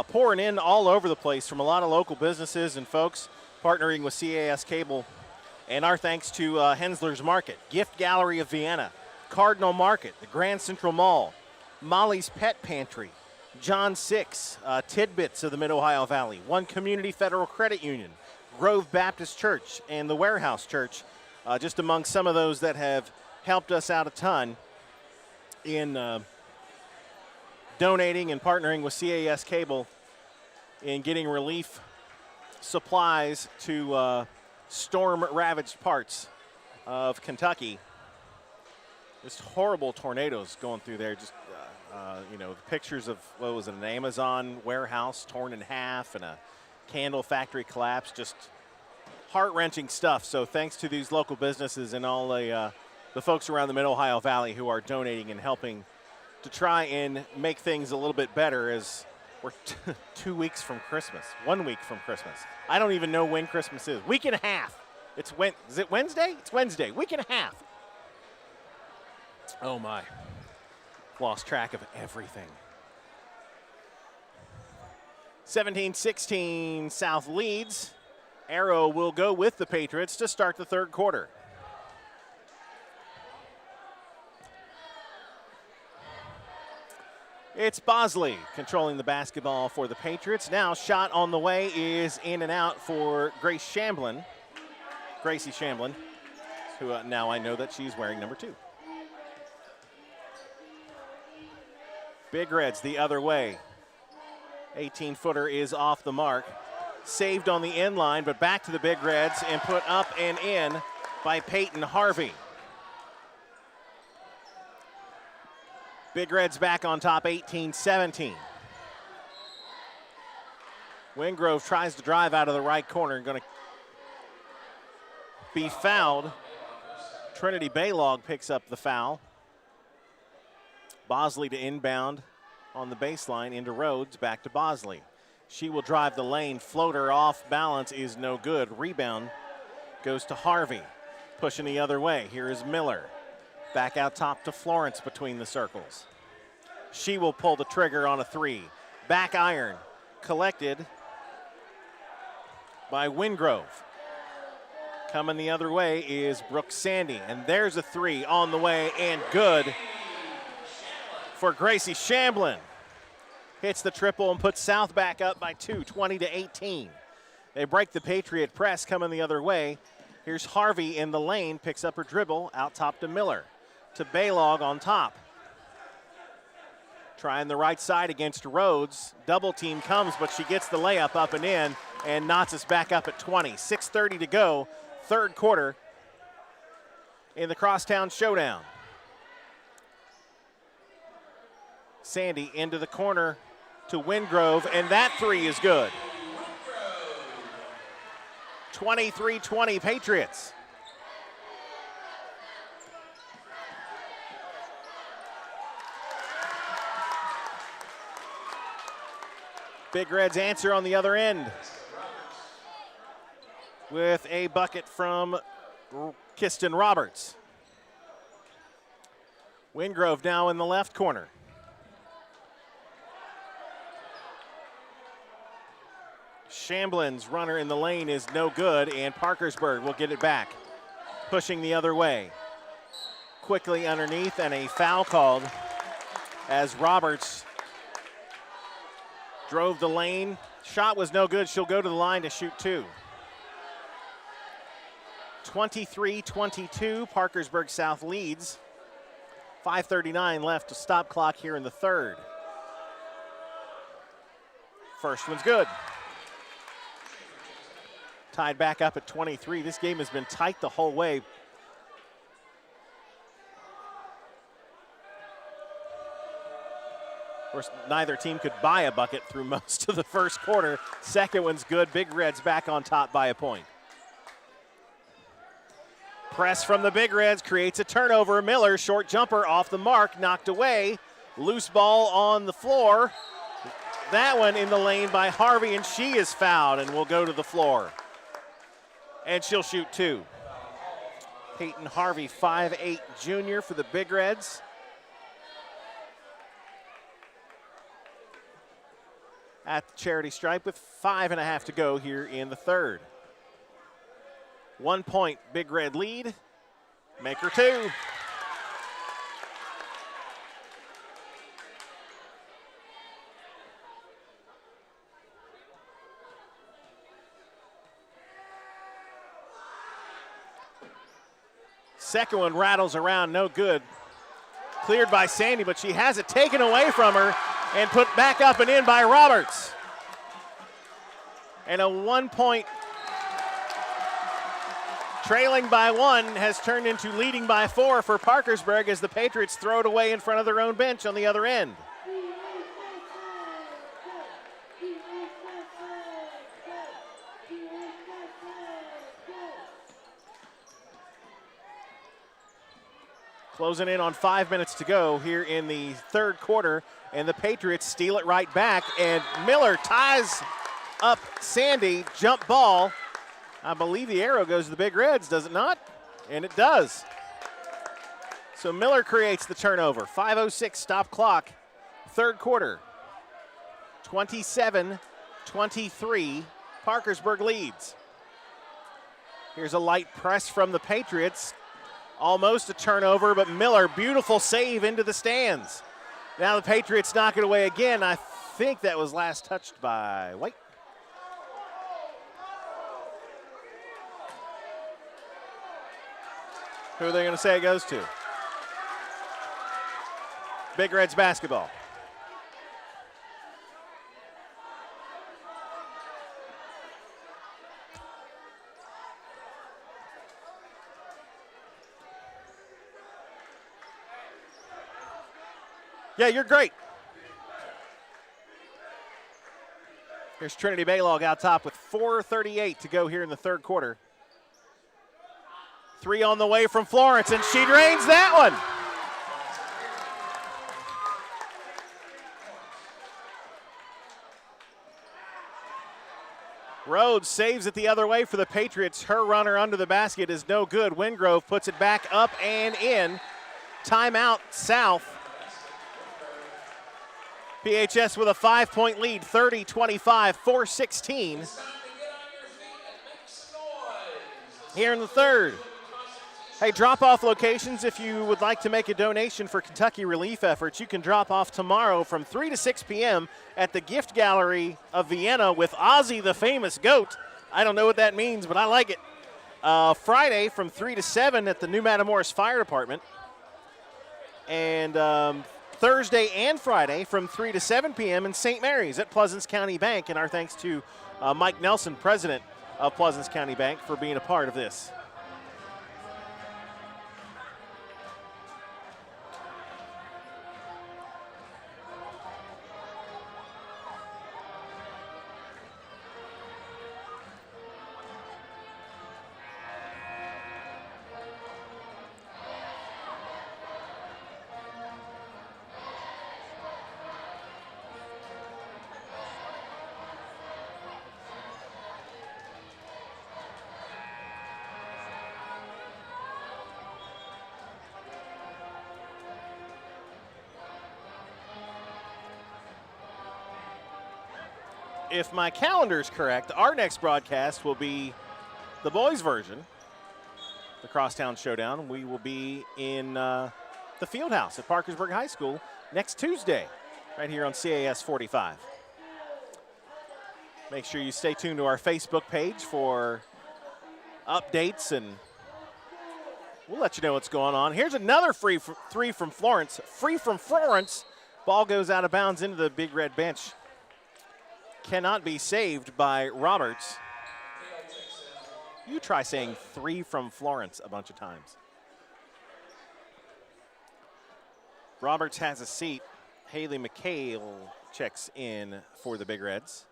Speaker 1: pouring in all over the place from a lot of local businesses and folks partnering with CAS Cable. And our thanks to Hensler's Market, Gift Gallery of Vienna, Cardinal Market, the Grand Central Mall, Molly's Pet Pantry, John Six, Tidbits of the Mid-Ohio Valley, One Community Federal Credit Union, Grove Baptist Church, and the Warehouse Church, just among some of those that have helped us out a ton in donating and partnering with CAS Cable in getting relief supplies to storm-ravaged parts of Kentucky. Just horrible tornadoes going through there. Just, the pictures of, what was it, an Amazon warehouse torn in half and a candle factory collapse. Just heart-wrenching stuff. So thanks to these local businesses and all the folks around the Mid-Ohio Valley who are donating and helping to try and make things a little bit better, as we're 2 weeks from Christmas, 1 week from Christmas. I don't even know when Christmas is. Week and a half. Is it Wednesday? It's Wednesday. Week and a half. Oh, my. Lost track of everything. 17-16, South leads. Arrow will go with the Patriots to start the third quarter. It's Bosley controlling the basketball for the Patriots. Now shot on the way is in and out for Gracie Shamblin, who now I know that she's wearing number 2. Big Reds the other way. 18-footer is off the mark. Saved on the end line, but back to the Big Reds and put up and in by Peyton Harvey. Big Reds back on top, 18-17. Wingrove tries to drive out of the right corner, going to be fouled. Trinity Baylog picks up the foul. Bosley to inbound on the baseline into Rhodes, back to Bosley. She will drive the lane, floater off balance is no good. Rebound goes to Harvey, pushing the other way. Here is Miller. Back out top to Florence between the circles. She will pull the trigger on a 3. Back iron collected by Wingrove. Coming the other way is Brooke Sandy, and there's a 3 on the way and good for Gracie Shamblin. Hits the triple and puts South back up by 2, 20-18. They break the Patriot press coming the other way. Here's Harvey in the lane, picks up her dribble, out top to Miller. To Baylog on top. Trying the right side against Rhodes. Double team comes, but she gets the layup up and in and knots us back up at 20. 6:30 to go, third quarter in the Crosstown Showdown. Sandy into the corner to Wingrove, and that 3 is good. 23-20 Patriots. Big Reds answer on the other end with a bucket from Kiston Roberts. Wingrove now in the left corner. Shamblin's runner in the lane is no good, and Parkersburg will get it back. Pushing the other way. Quickly underneath, and a foul called as Roberts drove the lane. Shot was no good. She'll go to the line to shoot 2. 23-22, Parkersburg South leads. 5:39 left to stop clock here in the third. First one's good. Tied back up at 23. This game has been tight the whole way. Of course, neither team could buy a bucket through most of the first quarter. Second one's good. Big Reds back on top by a point. Press from the Big Reds creates a turnover. Miller, short jumper off the mark, knocked away. Loose ball on the floor. That one in the lane by Harvey, and she is fouled and will go to the floor. And she'll shoot 2. Peyton Harvey, 5'8" junior for the Big Reds. At the charity stripe with 5.5 to go here in the third. 1 point Big Red lead. Make her 2. Second one rattles around, no good. Cleared by Sandy, but she has it taken away from her and put back up and in by Roberts. And a 1 point trailing by 1 has turned into leading by 4 for Parkersburg as the Patriots throw it away in front of their own bench on the other end. Closing in on 5 minutes to go here in the third quarter, and the Patriots steal it right back, and Miller ties up Sandy, jump ball. I believe the arrow goes to the Big Reds, does it not? And it does. So Miller creates the turnover. 5:06 stop clock, third quarter. 27-23, Parkersburg leads. Here's a light press from the Patriots. Almost a turnover, but Miller, beautiful save into the stands. Now the Patriots knock it away again. I think that was last touched by White. Who are they going to say it goes to? Big Reds basketball. Yeah, you're great. Here's Trinity Baylog out top with 4:38 to go here in the third quarter. 3 on the way from Florence, and she drains that one. Rhodes saves it the other way for the Patriots. Her runner under the basket is no good. Wingrove puts it back up and in. Timeout, South. PHS with a 5-point lead, 30-25, 4:16 here in the third. Hey, drop-off locations, if you would like to make a donation for Kentucky relief efforts, you can drop off tomorrow from 3 to 6 p.m. at the Gift Gallery of Vienna with Ozzy the Famous Goat. I don't know what that means, but I like it. Friday from 3 to 7 at the New Matamoros Fire Department. And Thursday and Friday from 3 to 7 p.m. in St. Mary's at Pleasants County Bank. And our thanks to Mike Nelson, president of Pleasants County Bank, for being a part of this. If my calendar is correct, our next broadcast will be the boys' version, the Crosstown Showdown. We will be in the field house at Parkersburg High School next Tuesday, right here on CAS 45. Make sure you stay tuned to our Facebook page for updates, and we'll let you know what's going on. Here's another three from Florence. Free from Florence. Ball goes out of bounds into the Big Red bench. Cannot be saved by Roberts. You try saying 3 from Florence a bunch of times. Roberts has a seat. Haley McHale checks in for the Big Reds.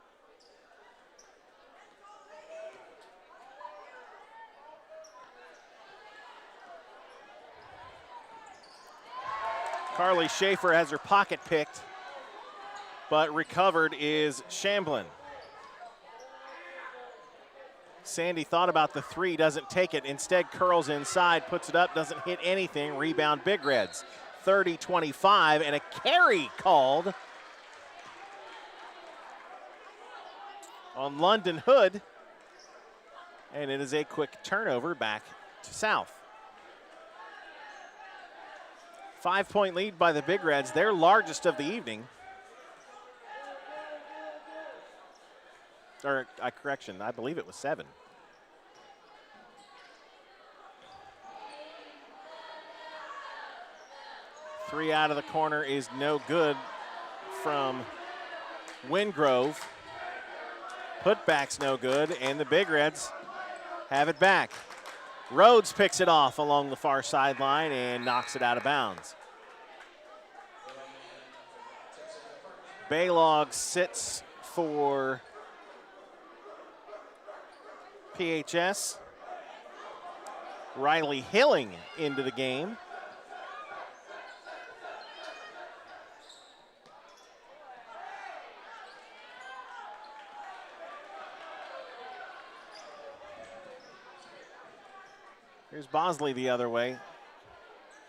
Speaker 1: Carly Schaefer has her pocket picked, but recovered is Shamblin. Sandy thought about the 3, doesn't take it. Instead curls inside, puts it up, doesn't hit anything. Rebound Big Reds. 30-25, and a carry called on London Hood. And it is a quick turnover back to South. 5-point lead by the Big Reds, their largest of the evening. Or correction, I believe it was 7. Three out of the corner is no good from Wingrove. Putback's no good, and the Big Reds have it back. Rhodes picks it off along the far sideline and knocks it out of bounds. Baylog sits for PHS. Riley Hilling into the game. Here's Bosley the other way.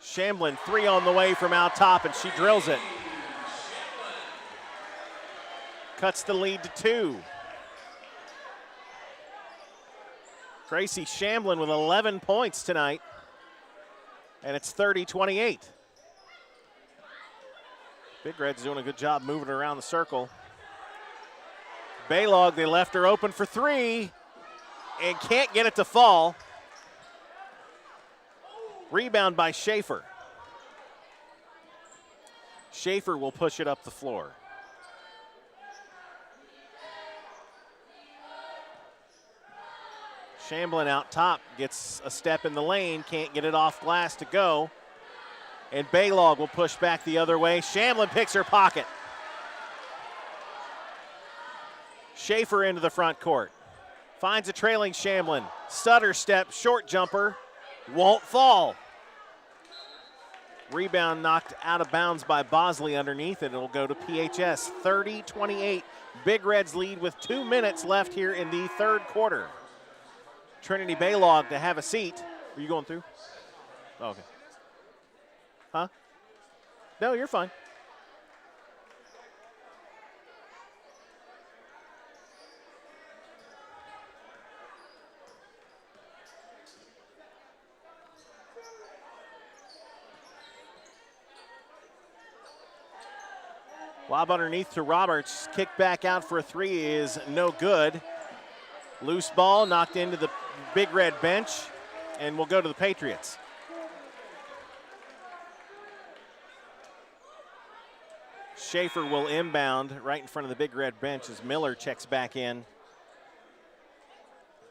Speaker 1: Shamblin, 3 on the way from out top, and she drills it. Cuts the lead to 2. Gracie Shamblin with 11 points tonight, and it's 30-28. Big Red's doing a good job moving around the circle. Baylog, they left her open for three and can't get it to fall. Rebound by Schaefer. Schaefer will push it up the floor. Shamblin out top, gets a step in the lane, can't get it off glass to go. And Baylog will push back the other way. Shamblin picks her pocket. Schaefer into the front court. Finds a trailing Shamblin. Stutter step, short jumper, won't fall. Rebound knocked out of bounds by Bosley underneath, and it'll go to PHS. 30-28. Big Reds lead with 2 minutes left here in the third quarter. Trinity Baylog to have a seat. Are you going through? Oh, okay. Huh? No, you're fine. Lob underneath to Roberts. Kick back out for a three is no good. Loose ball knocked into the Big Red bench, and will go to the Patriots. Schaefer will inbound right in front of the Big Red bench as Miller checks back in.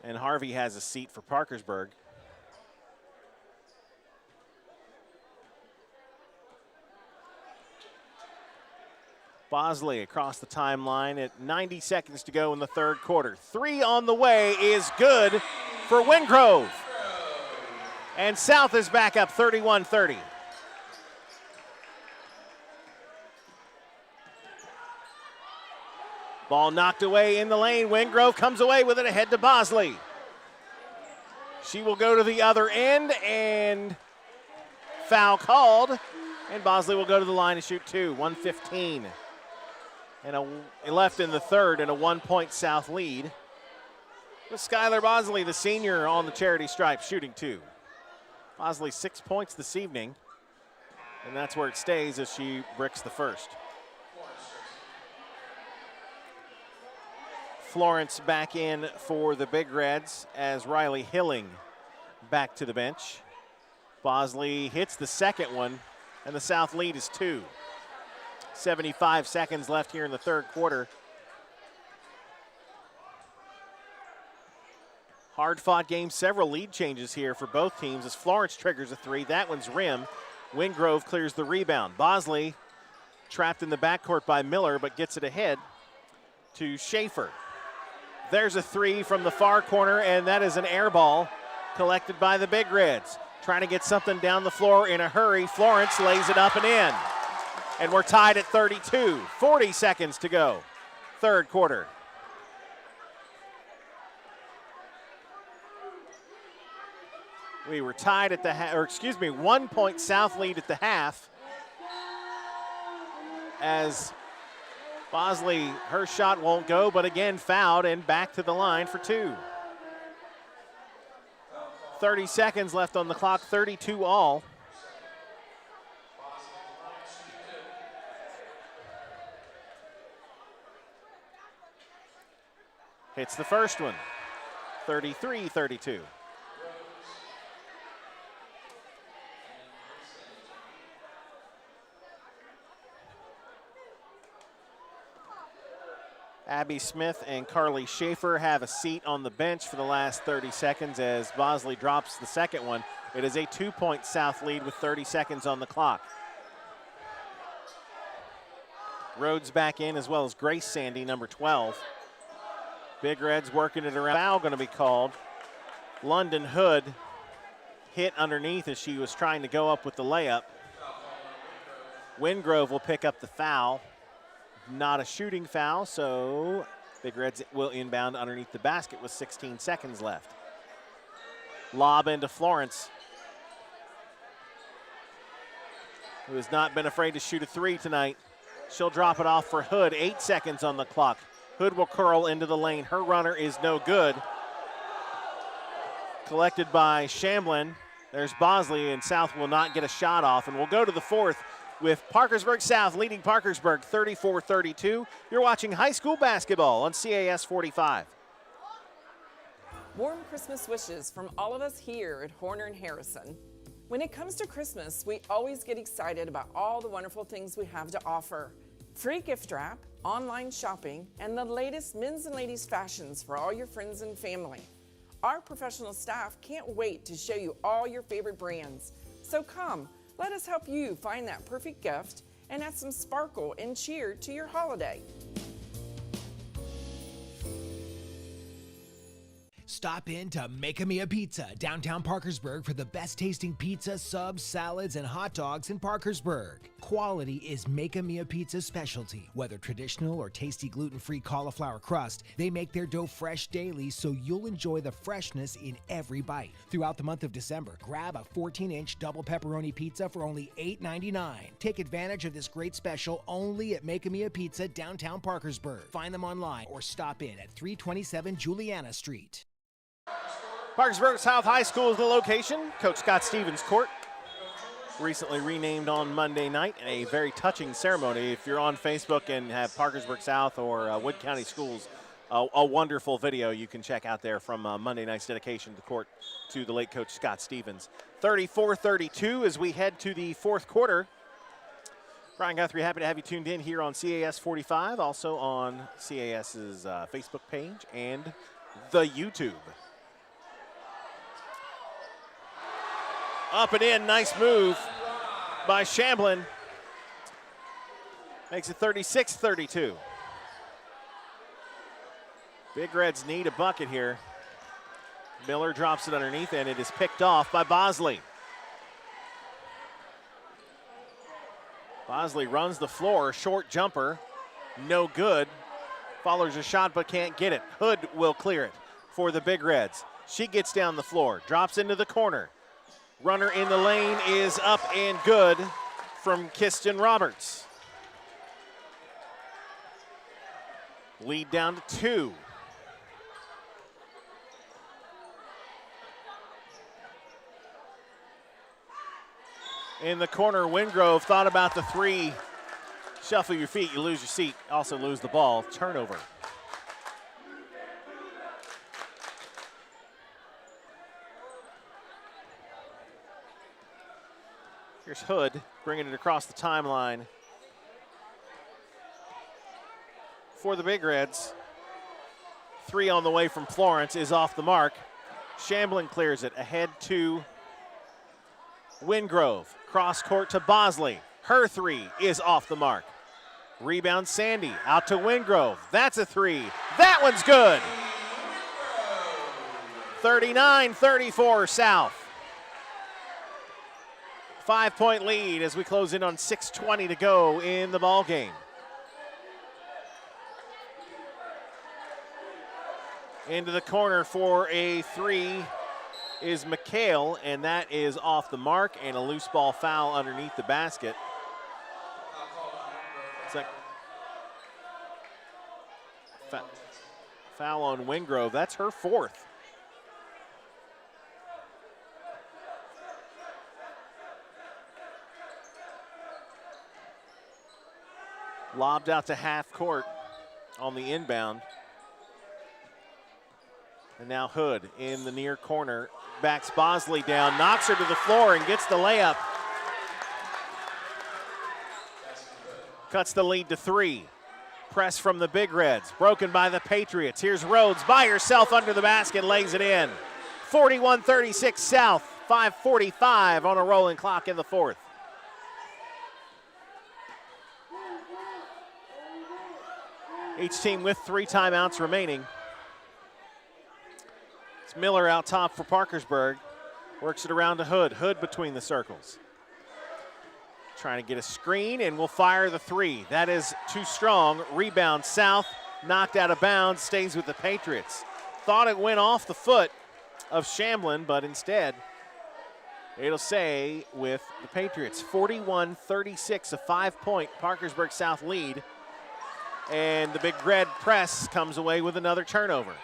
Speaker 1: And Harvey has a seat for Parkersburg. Bosley across the timeline at 90 seconds to go in the third quarter. Three on the way is good for Wingrove. And South is back up 31-30. Ball knocked away in the lane. Wingrove comes away with it ahead to Bosley. She will go to the other end, and foul called. And Bosley will go to the line and shoot two. 1:15. And left in the third, and a 1-point South lead. With Skylar Bosley, the senior, on the charity stripe, shooting two. Bosley 6 points this evening, and that's where it stays as she bricks the first. Florence back in for the Big Reds as Riley Hilling back to the bench. Bosley hits the second one, and the South lead is two. 75 seconds left here in the third quarter. Hard-fought game, several lead changes here for both teams as Florence triggers a three. That one's rim. Wingrove clears the rebound. Bosley trapped in the backcourt by Miller, but gets it ahead to Schaefer. There's a three from the far corner, and that is an air ball collected by the Big Reds. Trying to get something down the floor in a hurry. Florence lays it up and in. And we're tied at 32. 40 seconds to go. Third quarter. We were tied at the 1 point South lead at the half. As Bosley, her shot won't go, but again fouled and back to the line for two. 30 seconds left on the clock, 32 all. Hits the first one, 33-32. Abby Smith and Carly Schaefer have a seat on the bench for the last 30 seconds as Bosley drops the second one. It is a 2 point South lead with 30 seconds on the clock. Rhodes back in as well as Grace Sandy, number 12. Big Reds working it around. Foul going to be called. London Hood hit underneath as she was trying to go up with the layup. Wingrove will pick up the foul. Not a shooting foul, so Big Reds will inbound underneath the basket with 16 seconds left. Lob into Florence, who has not been afraid to shoot a three tonight. She'll drop it off for Hood. 8 seconds on the clock. Hood will curl into the lane. Her runner is no good. Collected by Shamblin. There's Bosley, and South will not get a shot off. And we'll go to the fourth with Parkersburg South leading Parkersburg 34-32. You're watching high school basketball on CAS 45.
Speaker 17: Warm Christmas wishes from all of us here at Horner and Harrison. When it comes to Christmas, we always get excited about all the wonderful things we have to offer. Free gift wrap, online shopping, and the latest men's and ladies' fashions for all your friends and family. Our professional staff can't wait to show you all your favorite brands. So come, let us help you find that perfect gift and add some sparkle and cheer to your holiday.
Speaker 18: Stop in to Make-A-Mia Pizza, downtown Parkersburg, for the best tasting pizza, subs, salads, and hot dogs in Parkersburg. Quality is Make-A-Mia Pizza's specialty. Whether traditional or tasty gluten-free cauliflower crust, they make their dough fresh daily so you'll enjoy the freshness in every bite. Throughout the month of December, grab a 14-inch double pepperoni pizza for only $8.99. Take advantage of this great special only at Make-A-Mia Pizza, downtown Parkersburg. Find them online or stop in at 327 Juliana Street.
Speaker 1: Parkersburg South High School is the location. Coach Scott Stevens Court, recently renamed on Monday night, in a very touching ceremony. If you're on Facebook and have Parkersburg South or Wood County Schools, a wonderful video you can check out there from Monday night's dedication to the court to the late Coach Scott Stevens. 34-32 as we head to the fourth quarter. Brian Guthrie, happy to have you tuned in here on CAS 45, also on CAS's Facebook page and the YouTube. Up and in, nice move by Shamblin. Makes it 36-32. Big Reds need a bucket here. Miller drops it underneath, and it is picked off by Bosley. Bosley runs the floor, short jumper, no good. Follows a shot but can't get it. Hood will clear it for the Big Reds. She gets down the floor, drops into the corner. Runner in the lane is up and good from Kiston Roberts. Lead down to 2. In the corner, Wingrove thought about the 3. Shuffle your feet, you lose your seat, also lose the ball. Turnover. Here's Hood bringing it across the timeline for the Big Reds. 3 on the way from Florence is off the mark. Shamblin clears it ahead to Wingrove. Cross court to Bosley. Her 3 is off the mark. Rebound Sandy out to Wingrove. That's a 3. That one's good. 39-34 South. 5-point lead as we close in on 6:20 to go in the ball game. Into the corner for a 3 is McHale, and that is off the mark, and a loose ball foul underneath the basket. It's like foul on Wingrove. That's her 4th. Lobbed out to half court on the inbound. And now Hood in the near corner, backs Bosley down, knocks her to the floor and gets the layup. Cuts the lead to 3. Press from the Big Reds, broken by the Patriots. Here's Rhodes by herself under the basket, lays it in. 41-36 South, 5:45 on a rolling clock in the fourth. Each team with 3 timeouts remaining. It's Miller out top for Parkersburg. Works it around to Hood. Hood between the circles. Trying to get a screen and will fire the 3. That is too strong. Rebound South. Knocked out of bounds. Stays with the Patriots. Thought it went off the foot of Shamblin, but instead it'll stay with the Patriots. 41-36, a 5-point Parkersburg South lead. And the Big Red press comes away with another turnover.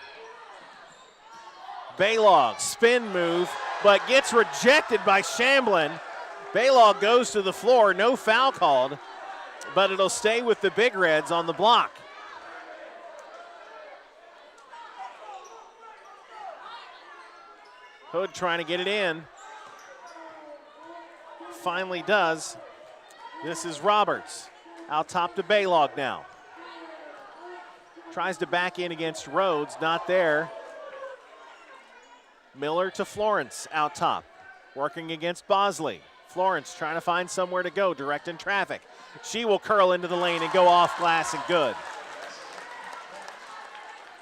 Speaker 1: Baylog, spin move, but gets rejected by Shamblin. Baylog goes to the floor, no foul called, but it'll stay with the Big Reds on the block. Hood trying to get it in. Finally does. This is Roberts. Out top to Baylog now. Tries to back in against Rhodes, not there. Miller to Florence out top. Working against Bosley. Florence trying to find somewhere to go, directing traffic. She will curl into the lane and go off glass and good.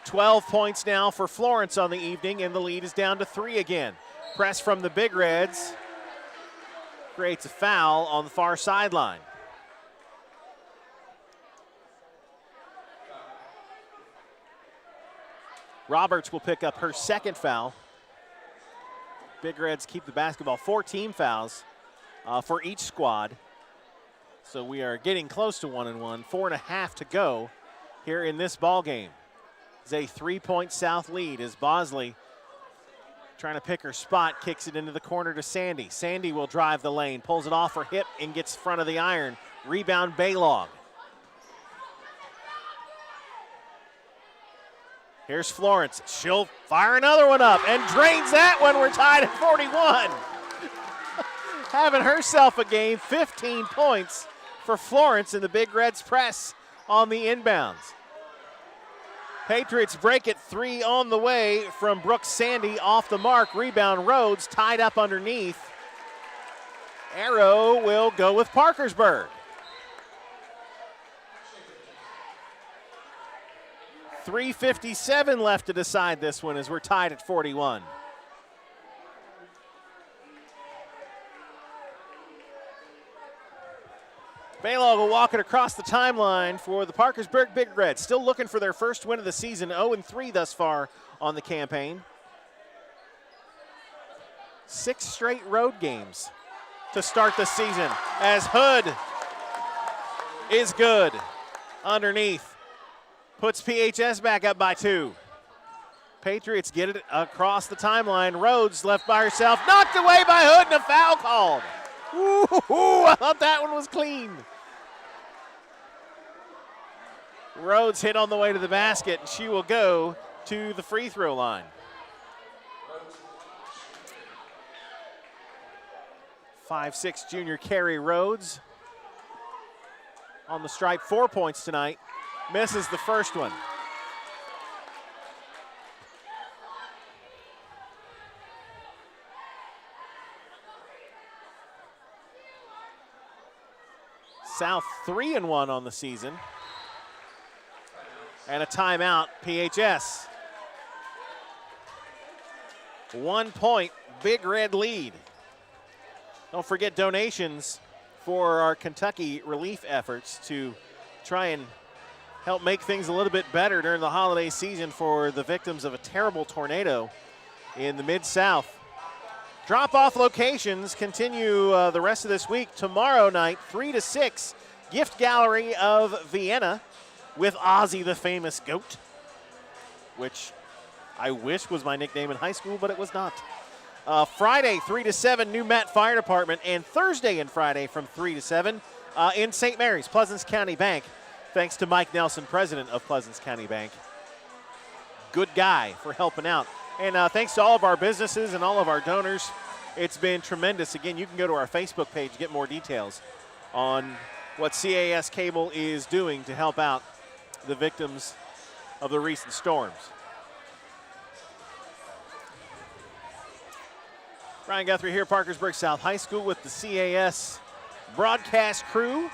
Speaker 1: 12 points now for Florence on the evening, and the lead is down to 3 again. Press from the Big Reds. Creates a foul on the far sideline. Roberts will pick up her second foul. Big Reds keep the basketball. 4 team fouls for each squad. So we are getting close to 1-1. 4.5 to go here in this ball game. It's a 3-point South lead as Bosley, trying to pick her spot, kicks it into the corner to Sandy. Sandy will drive the lane, pulls it off her hip and gets front of the iron. Rebound Baylog. Here's Florence. She'll fire another one up and drains that one. We're tied at 41. Having herself a game, 15 points for Florence in the Big Reds press on the inbounds. Patriots break it, 3 on the way from Brooks Sandy off the mark. Rebound Rhodes, tied up underneath. Arrow will go with Parkersburg. 3:57 left to decide this one as we're tied at 41. Baylog will walk it across the timeline for the Parkersburg Big Reds. Still looking for their first win of the season, 0-3 thus far on the campaign. 6 straight road games to start the season as Hood is good underneath. Puts PHS back up by 2. Patriots get it across the timeline. Rhodes left by herself, knocked away by Hood and a foul called. Ooh, I thought that one was clean. Rhodes hit on the way to the basket, and she will go to the free throw line. .56 junior Carrie Rhodes on the stripe, 4 points tonight. Misses the first one. South 3-1 on the season. And a timeout, PHS. 1 point, Big Red lead. Don't forget donations for our Kentucky relief efforts to try and help make things a little bit better during the holiday season for the victims of a terrible tornado in the Mid-South. Drop-off locations continue the rest of this week. Tomorrow night, 3 to 6, Gift Gallery of Vienna with Ozzy the Famous Goat, which I wish was my nickname in high school, but it was not. Friday, 3 to 7, New Met Fire Department, and Thursday and Friday from 3 to 7 in St. Mary's, Pleasants County Bank. Thanks to Mike Nelson, president of Pleasants County Bank. Good guy for helping out. And thanks to all of our businesses and all of our donors. It's been tremendous. Again, you can go to our Facebook page to get more details on what CAS Cable is doing to help out the victims of the recent storms. Ryan Guthrie here, Parkersburg South High School with the CAS broadcast crew.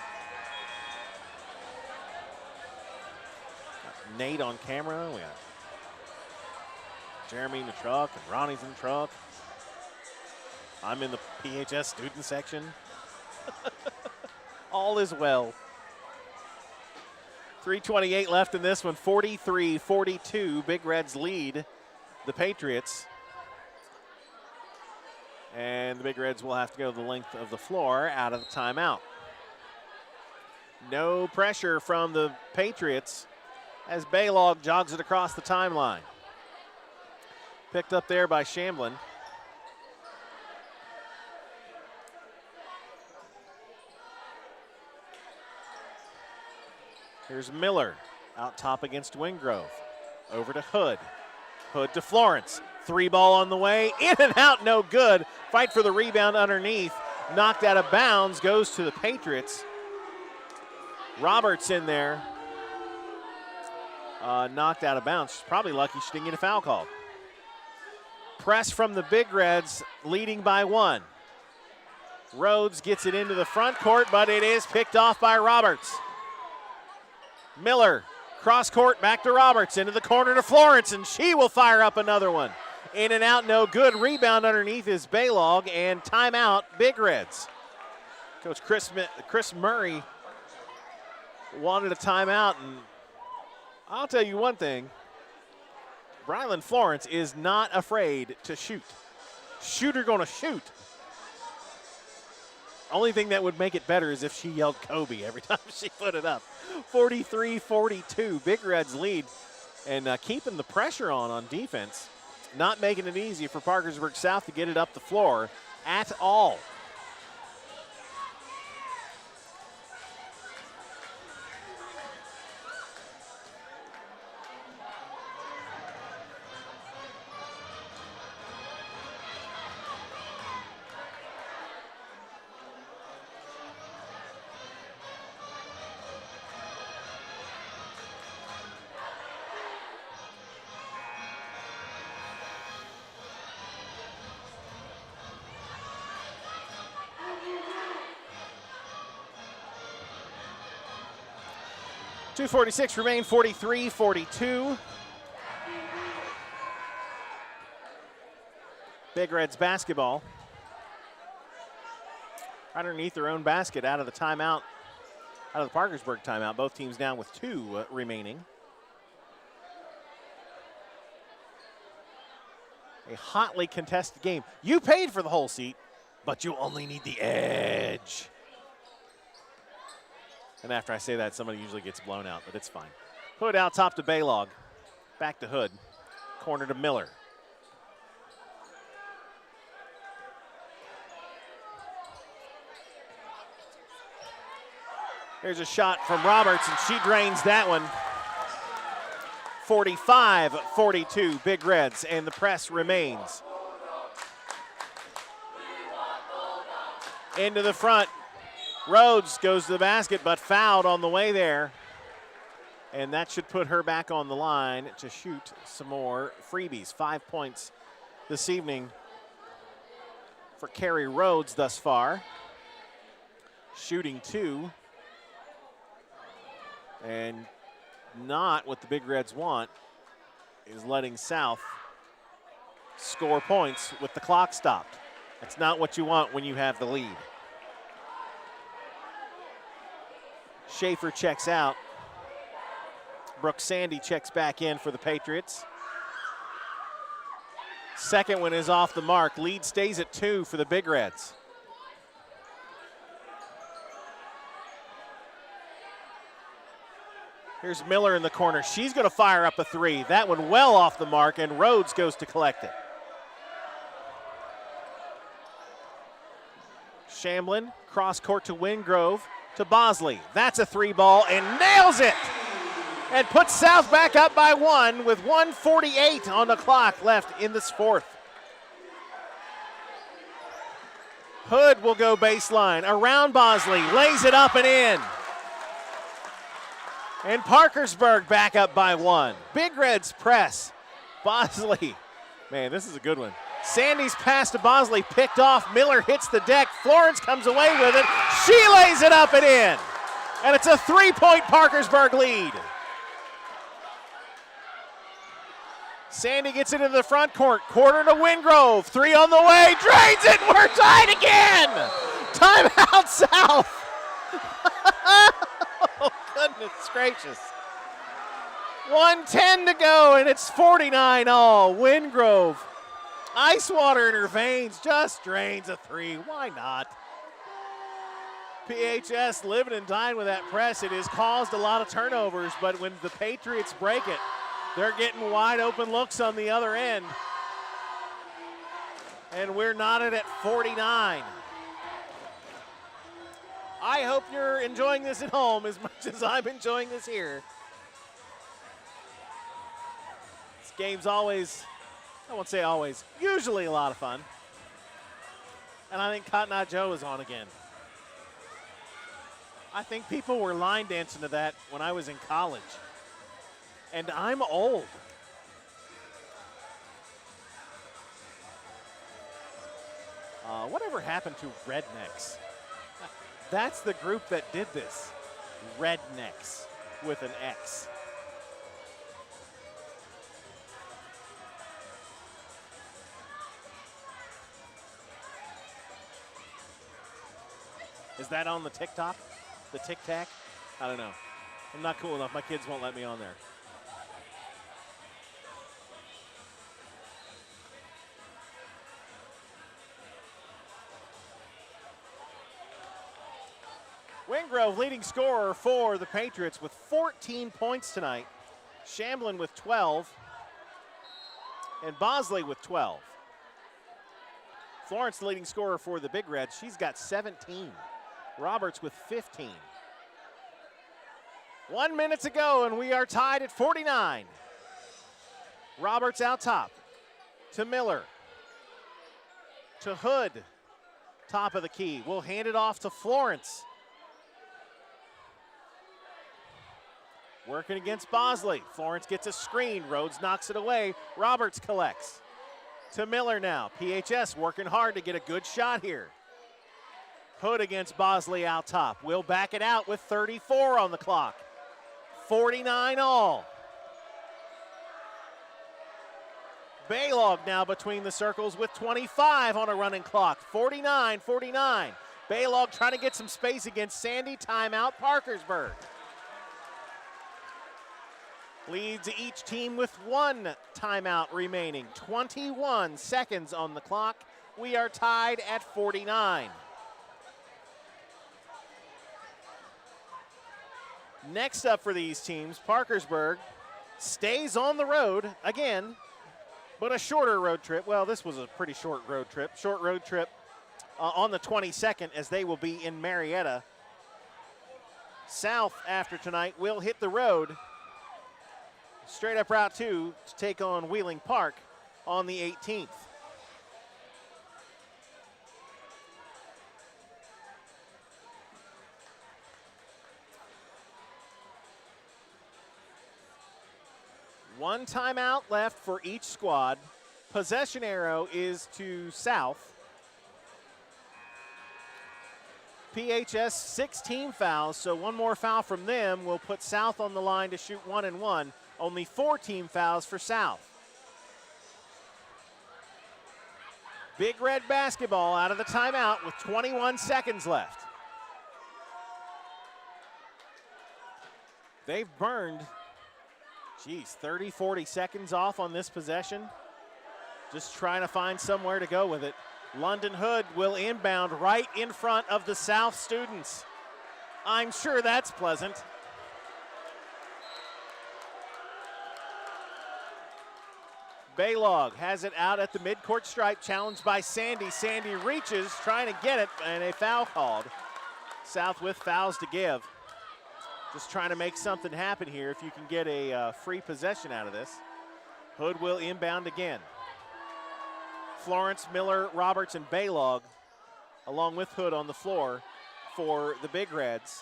Speaker 1: Nate on camera. We got Jeremy in the truck and Ronnie's in the truck. I'm in the PHS student section. All is well. 3:28 left in this one. 43-42. Big Reds lead the Patriots. And the Big Reds will have to go the length of the floor out of the timeout. No pressure from the Patriots as Baylog jogs it across the timeline. Picked up there by Shamblin. Here's Miller out top against Wingrove. Over to Hood. Hood to Florence. 3 ball on the way. In and out, no good. Fight for the rebound underneath. Knocked out of bounds. Goes to the Patriots. Roberts in there. Knocked out of bounds. She's probably lucky she didn't get a foul called. Press from the Big Reds, leading by 1. Rhodes gets it into the front court, but it is picked off by Roberts. Miller, cross court, back to Roberts, into the corner to Florence, and she will fire up another one. In and out, no good. Rebound underneath is Baylog, and timeout, Big Reds. Coach Chris Murray wanted a timeout, and I'll tell you one thing. Brylan Florence is not afraid to shoot. Shooter gonna shoot. Only thing that would make it better is if she yelled Kobe every time she put it up. 43-42, Big Reds lead, and keeping the pressure on defense. Not making it easy for Parkersburg South to get it up the floor at all. .246 remain, 43-42. Big Reds basketball. Underneath their own basket, out of the timeout, out of the Parkersburg timeout. Both teams down with 2 remaining. A hotly contested game. You paid for the whole seat, but you only need the edge. And after I say that, somebody usually gets blown out, but it's fine. Hood out top to Baylog. Back to Hood. Corner to Miller. Here's a shot from Roberts, and she drains that one. 45-42, Big Reds, and the press remains. Into the front. Rhodes goes to the basket, but fouled on the way there. And that should put her back on the line to shoot some more freebies. 5 points this evening for Carrie Rhodes thus far. Shooting 2. And not what the Big Reds want is letting South score points with the clock stopped. That's not what you want when you have the lead. Schaefer checks out. Brooke Sandy checks back in for the Patriots. Second one is off the mark. Lead stays at 2 for the Big Reds. Here's Miller in the corner. She's going to fire up a 3. That one well off the mark, and Rhodes goes to collect it. Shamblin, cross court to Wingrove. To Bosley. That's a 3 ball and nails it! And puts South back up by 1 with 1:48 on the clock left in this fourth. Hood will go baseline. Around Bosley. Lays it up and in. And Parkersburg back up by 1. Big Reds press. Bosley. Man, this is a good one. Sandy's pass to Bosley picked off. Miller hits the deck. Florence comes away with it. She lays it up and in. And it's a 3-point Parkersburg lead. Sandy gets it into the front court. Quarter to Wingrove. 3 on the way. Drains it. We're tied again. Timeout South. Oh, goodness gracious. 1:10 to go, and it's 49-all. Wingrove. Ice water in her veins, just drains a 3. Why not? PHS living and dying with that press. It has caused a lot of turnovers, but when the Patriots break it, they're getting wide open looks on the other end. And we're knotted at 49. I hope you're enjoying this at home as much as I'm enjoying this here. This game's always, I won't say always, usually a lot of fun. And I think Cotton Eye Joe is on again. I think people were line dancing to that when I was in college. And I'm old. Whatever happened to Rednecks? That's the group that did this. Rednecks with an X. Is that on the TikTok? The Tic Tac? I don't know. I'm not cool enough. My kids won't let me on there. Wingrove leading scorer for the Patriots with 14 points tonight. Shamblin with 12. And Bosley with 12. Florence the leading scorer for the Big Reds. She's got 17. Roberts with 15. 1 minute to go, and we are tied at 49. Roberts out top to Miller. To Hood. Top of the key. We'll hand it off to Florence. Working against Bosley. Florence gets a screen. Rhodes knocks it away. Roberts collects. To Miller now. PHS working hard to get a good shot here. Hood against Bosley out top. We'll back it out with 34 on the clock. 49 all. Baylog now between the circles with 25 on a running clock. 49-49. Baylog trying to get some space against Sandy. Timeout Parkersburg. Leads each team with one timeout remaining. 21 seconds on the clock. We are tied at 49. Next up for these teams, Parkersburg stays on the road again, but a shorter road trip. Well, this was a pretty short road trip. Short road trip on the 22nd as they will be in Marietta. South after tonight will hit the road. Straight up Route 2 to take on Wheeling Park on the 18th. One timeout left for each squad. Possession arrow is to South. PHS 6 team fouls, so one more foul from them will put South on the line to shoot 1-1. Only 4 team fouls for South. Big Red basketball out of the timeout with 21 seconds left. They've burned, 30, 40 seconds off on this possession. Just trying to find somewhere to go with it. London Hood will inbound right in front of the South students. I'm sure that's pleasant. Baylog has it out at the midcourt stripe, challenged by Sandy. Sandy reaches, trying to get it, and a foul called. South with fouls to give. Just trying to make something happen here if you can get a free possession out of this. Hood will inbound again. Florence, Miller, Roberts, and Baylog, along with Hood on the floor for the Big Reds.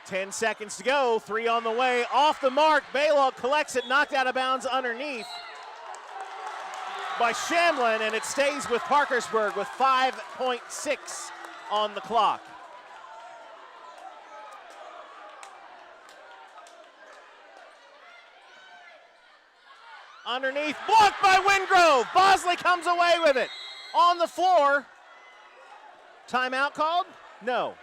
Speaker 1: 10 seconds to go, 3 on the way, off the mark. Baylog collects it, knocked out of bounds underneath by Shamlin, and it stays with Parkersburg with 5.6 on the clock. Underneath, blocked by Wingrove. Bosley comes away with it. On the floor. Timeout called? No.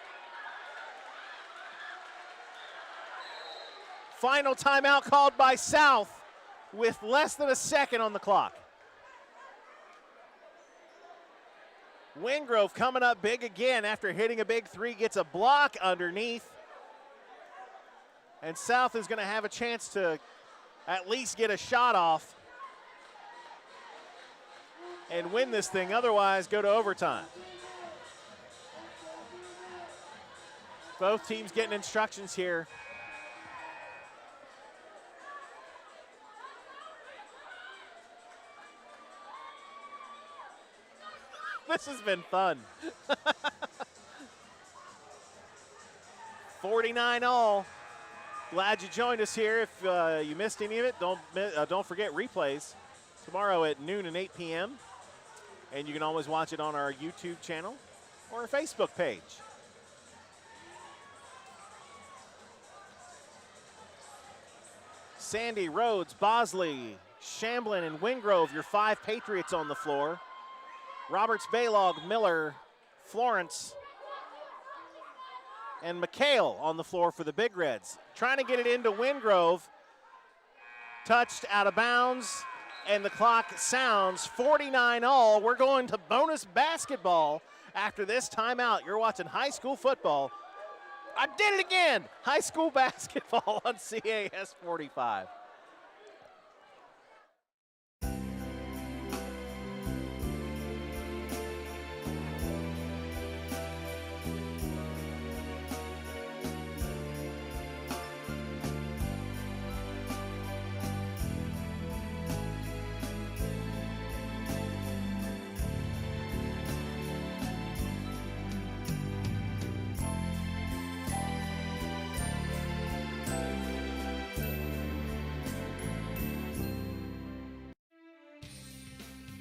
Speaker 1: Final timeout called by South with less than a second on the clock. Wingrove coming up big again after hitting a big three, gets a block underneath. And South is going to have a chance to at least get a shot off. and win this thing. Otherwise, go to overtime. Both teams getting instructions here. This has been fun. 49-all. Glad you joined us here. If you missed any of it, don't forget replays tomorrow at noon and 8 p.m. And you can always watch it on our YouTube channel or our Facebook page. Sandy, Rhodes, Bosley, Shamblin, and Wingrove, your 5 Patriots on the floor. Roberts, Baylog, Miller, Florence, and McHale on the floor for the Big Reds. Trying to get it into Wingrove. Touched out of bounds, and the clock sounds 49-all. We're going to bonus basketball after this timeout. You're watching high school football. I did it again. High school basketball on CAS 45.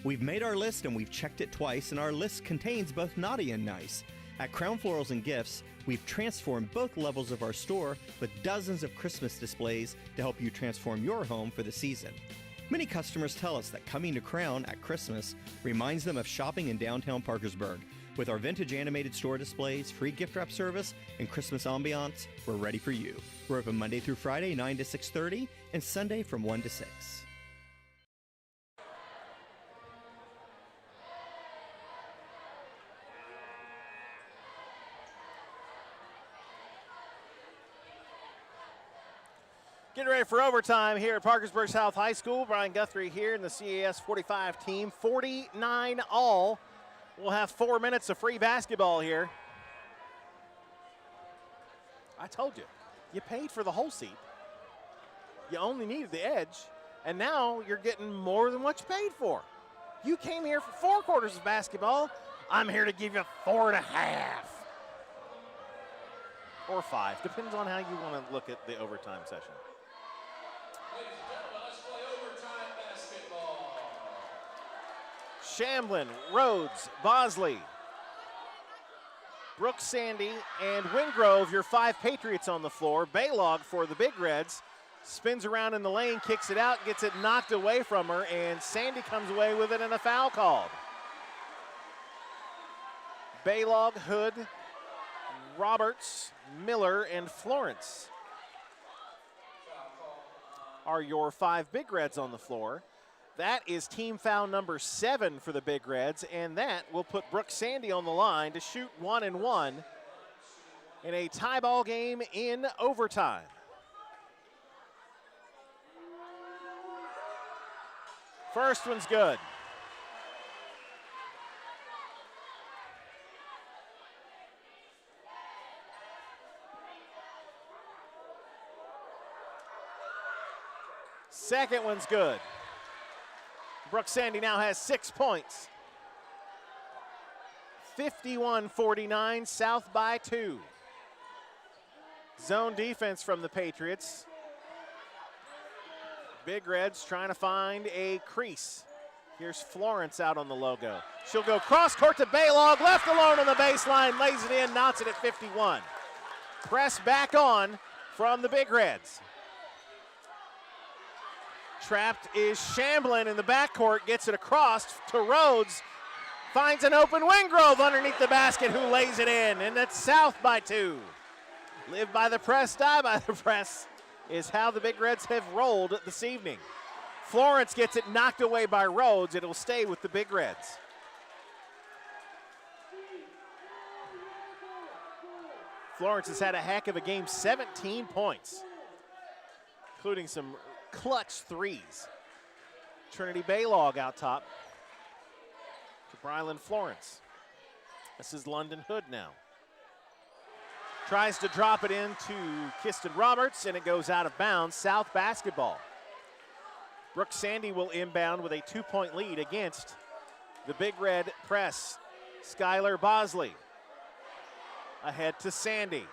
Speaker 15: We've made our list and we've checked it twice, and our list contains both naughty and nice. At Crown Florals and Gifts, we've transformed both levels of our store with dozens of Christmas displays to help you transform your home for the season. Many customers tell us that coming to Crown at Christmas reminds them of shopping in downtown Parkersburg. With our vintage animated store displays, free gift wrap service, and Christmas ambiance, we're ready for you. We're open Monday through Friday, 9 to 6:30, and Sunday from 1 to 6.
Speaker 1: Getting ready for overtime here at Parkersburg South High School. Brian Guthrie here in the CAS 45 team. 49-all. We'll have 4 minutes of free basketball here. I told you, you paid for the whole seat. You only needed the edge, and now you're getting more than what you paid for. You came here for 4 quarters of basketball. I'm here to give you 4.5. Or 5, depends on how you want to look at the overtime session. Shamblin, Rhodes, Bosley, Brooks, Sandy, and Wingrove, your 5 Patriots on the floor. Baylog for the Big Reds. Spins around in the lane, kicks it out, gets it knocked away from her, and Sandy comes away with it and a foul called. Baylog, Hood, Roberts, Miller, and Florence are your 5 Big Reds on the floor. That is team foul number 7 for the Big Reds, and that will put Brooks Sandy on the line to shoot 1 and 1 in a tie ball game in overtime. First one's good. Second one's good. Brooks Sandy now has 6 points. 51-49, South by 2. Zone defense from the Patriots. Big Reds trying to find a crease. Here's Florence out on the logo. She'll go cross court to Baylog, left alone on the baseline, lays it in, knocks it at 51. Press back on from the Big Reds. Trapped is Shamblin in the backcourt, gets it across to Rhodes, finds an open Wingrove underneath the basket, who lays it in, and that's South by 2. Live by the press, die by the press is how the Big Reds have rolled this evening. Florence gets it knocked away by Rhodes. It'll stay with the Big Reds. Florence has had a heck of a game, 17 points, including some clutch threes. Trinity Baylog out top. Rylan Florence. This is London Hood now. Tries to drop it into Kiston Roberts, and it goes out of bounds. South basketball. Brooke Sandy will inbound with a 2-point lead against the Big Red press. Skylar Bosley ahead to Sandy.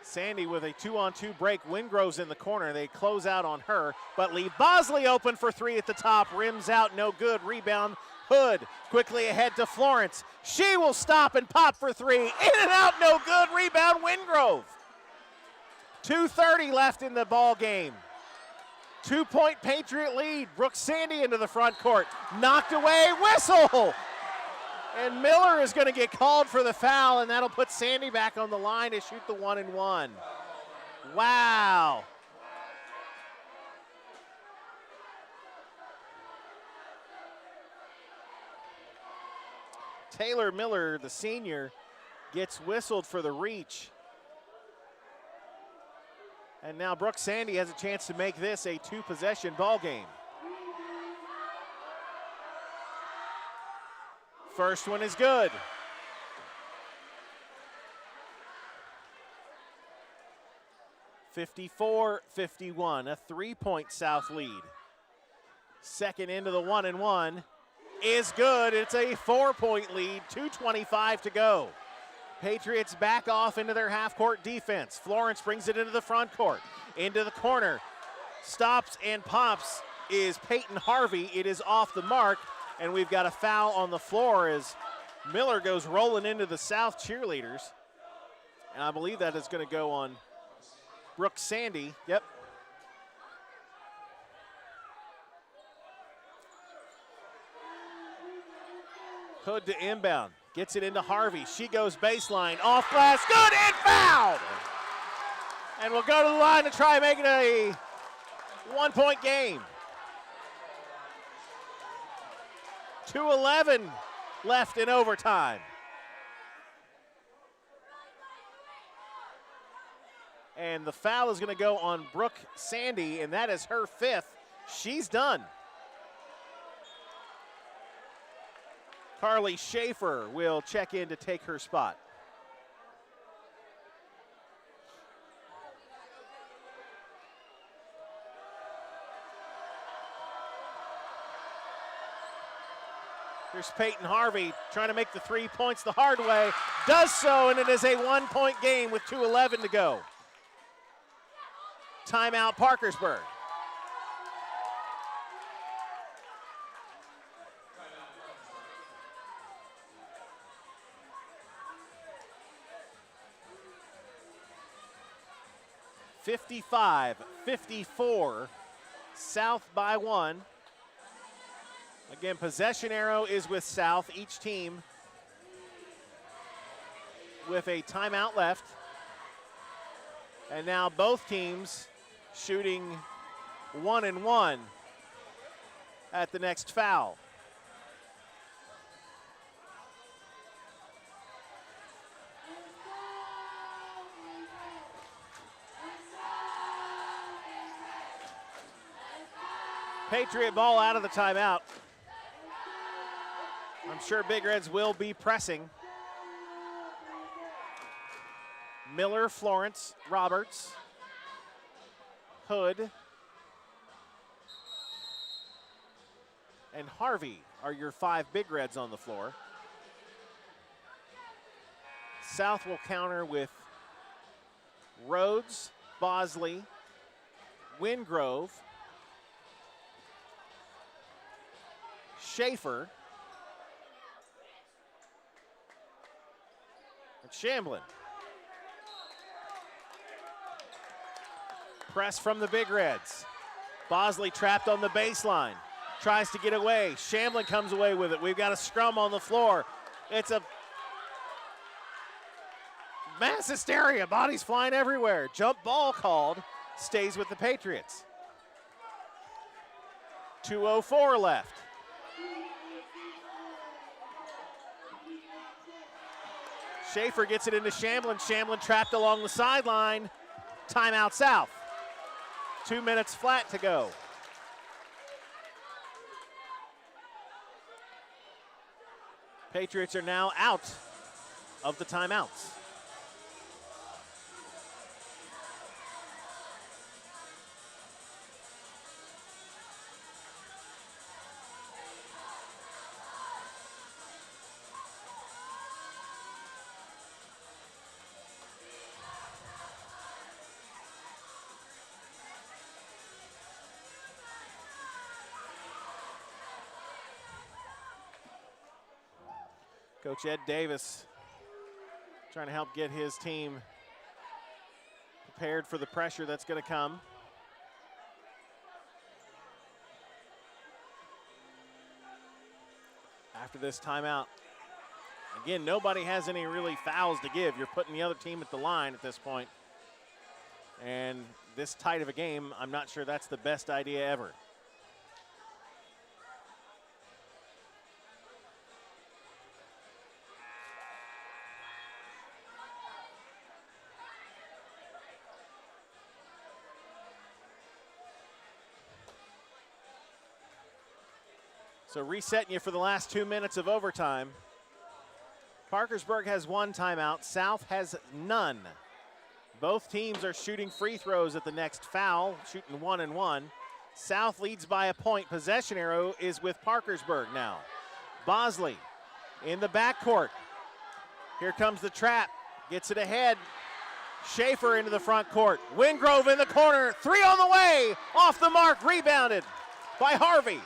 Speaker 1: Sandy with a 2-on-2 break. Wingrove's in the corner. They close out on her, but leave Bosley open for three at the top. Rims out, no good. Rebound, Hood quickly ahead to Florence. She will stop and pop for three. In and out, no good. Rebound, Wingrove. 2:30 left in the ball game. 2-point Patriot lead. Brooke Sandy into the front court. Knocked away, whistle! And Miller is going to get called for the foul, and that'll put Sandy back on the line to shoot the 1-and-1. Wow. Taylor Miller, the senior, gets whistled for the reach. And now Brooke Sandy has a chance to make this a two-possession ball game. First one is good. (54-51), a 3-point South lead. Second into the 1-and-1 is good. It's a 4-point lead, 2:25 to go. Patriots back off into their half-court defense. Florence brings it into the front court, into the corner. Stops and pops is Peyton Harvey. It is off the mark, and we've got a foul on the floor as Miller goes rolling into the South cheerleaders. And I believe that is going to go on Brooke Sandy. Yep. Hood to inbound. Gets it into Harvey. She goes baseline. Off glass. Good and fouled. And we'll go to the line to try and make it a 1-point game. 2:11 left in overtime. And the foul is going to go on Brooke Sandy, and that is her 5th. She's done. Carly Schaefer will check in to take her spot. Here's Peyton Harvey trying to make the 3 points the hard way. Does so, and it is a 1-point game with 2:11 to go. Timeout, Parkersburg. (55-54), South by 1. Again, possession arrow is with South. Each team with a timeout left. And now both teams shooting 1-and-1 at the next foul. Patriot ball out of the timeout. I'm sure Big Reds will be pressing. Miller, Florence, Roberts, Hood, and Harvey are your 5 Big Reds on the floor. South will counter with Rhodes, Bosley, Wingrove, Schaefer, and Shamblin. Press from the Big Reds. Bosley trapped on the baseline. Tries to get away. Shamblin comes away with it. We've got a scrum on the floor. It's a mass hysteria. Bodies flying everywhere. Jump ball called. Stays with the Patriots. 2:04 left. Schaefer gets it into Shamblin. Shamblin trapped along the sideline. Timeout South. 2 minutes flat to go. Patriots are now out of the timeouts. Coach Ed Davis trying to help get his team prepared for the pressure that's going to come. After this timeout. Again, nobody has any really fouls to give. You're putting the other team at the line at this point. And this tight of a game, I'm not sure that's the best idea ever. So resetting you for the last 2 minutes of overtime. Parkersburg has 1 timeout. South has none. Both teams are shooting free throws at the next foul, shooting 1 and 1. South leads by a point. Possession arrow is with Parkersburg now. Bosley in the backcourt. Here comes the trap. Gets it ahead. Schaefer into the front court. Wingrove in the corner. 3 on the way. Off the mark. Rebounded by Harvey.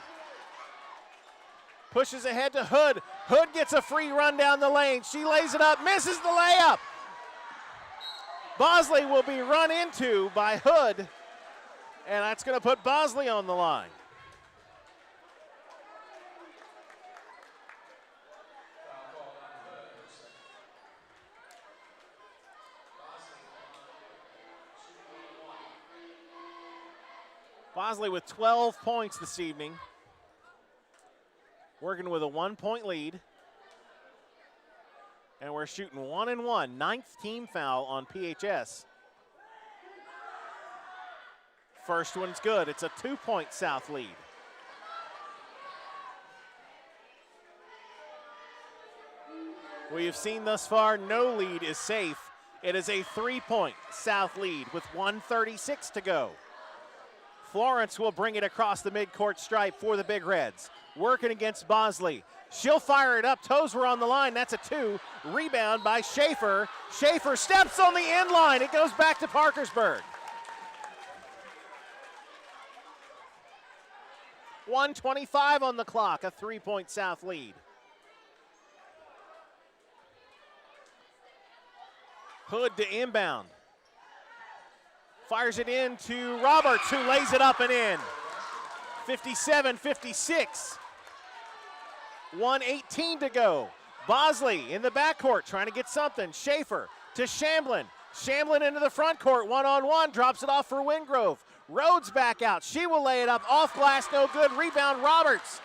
Speaker 1: Pushes ahead to Hood. Hood gets a free run down the lane. She lays it up, misses the layup. Bosley will be run into by Hood, and that's going to put Bosley on the line. Bosley with 12 points this evening. Working with a 1-point lead. And we're shooting 1 and 1. 9th team foul on PHS. First one's good. It's a 2-point South lead. We have seen thus far no lead is safe. It is a 3-point South lead with 1:36 to go. Florence will bring it across the midcourt stripe for the Big Reds. Working against Bosley. She'll fire it up. Toes were on the line. That's a 2. Rebound by Schaefer. Schaefer steps on the end line. It goes back to Parkersburg. 1:25 on the clock. A 3-point South lead. Hood to inbound. Fires it in to Roberts, who lays it up and in. 57-56. 1:18 to go. Bosley in the backcourt trying to get something. Schaefer to Shamblin. Shamblin into the front court, 1-on-1, drops it off for Wingrove. Rhodes back out. She will lay it up. Off glass, no good. Rebound, Roberts.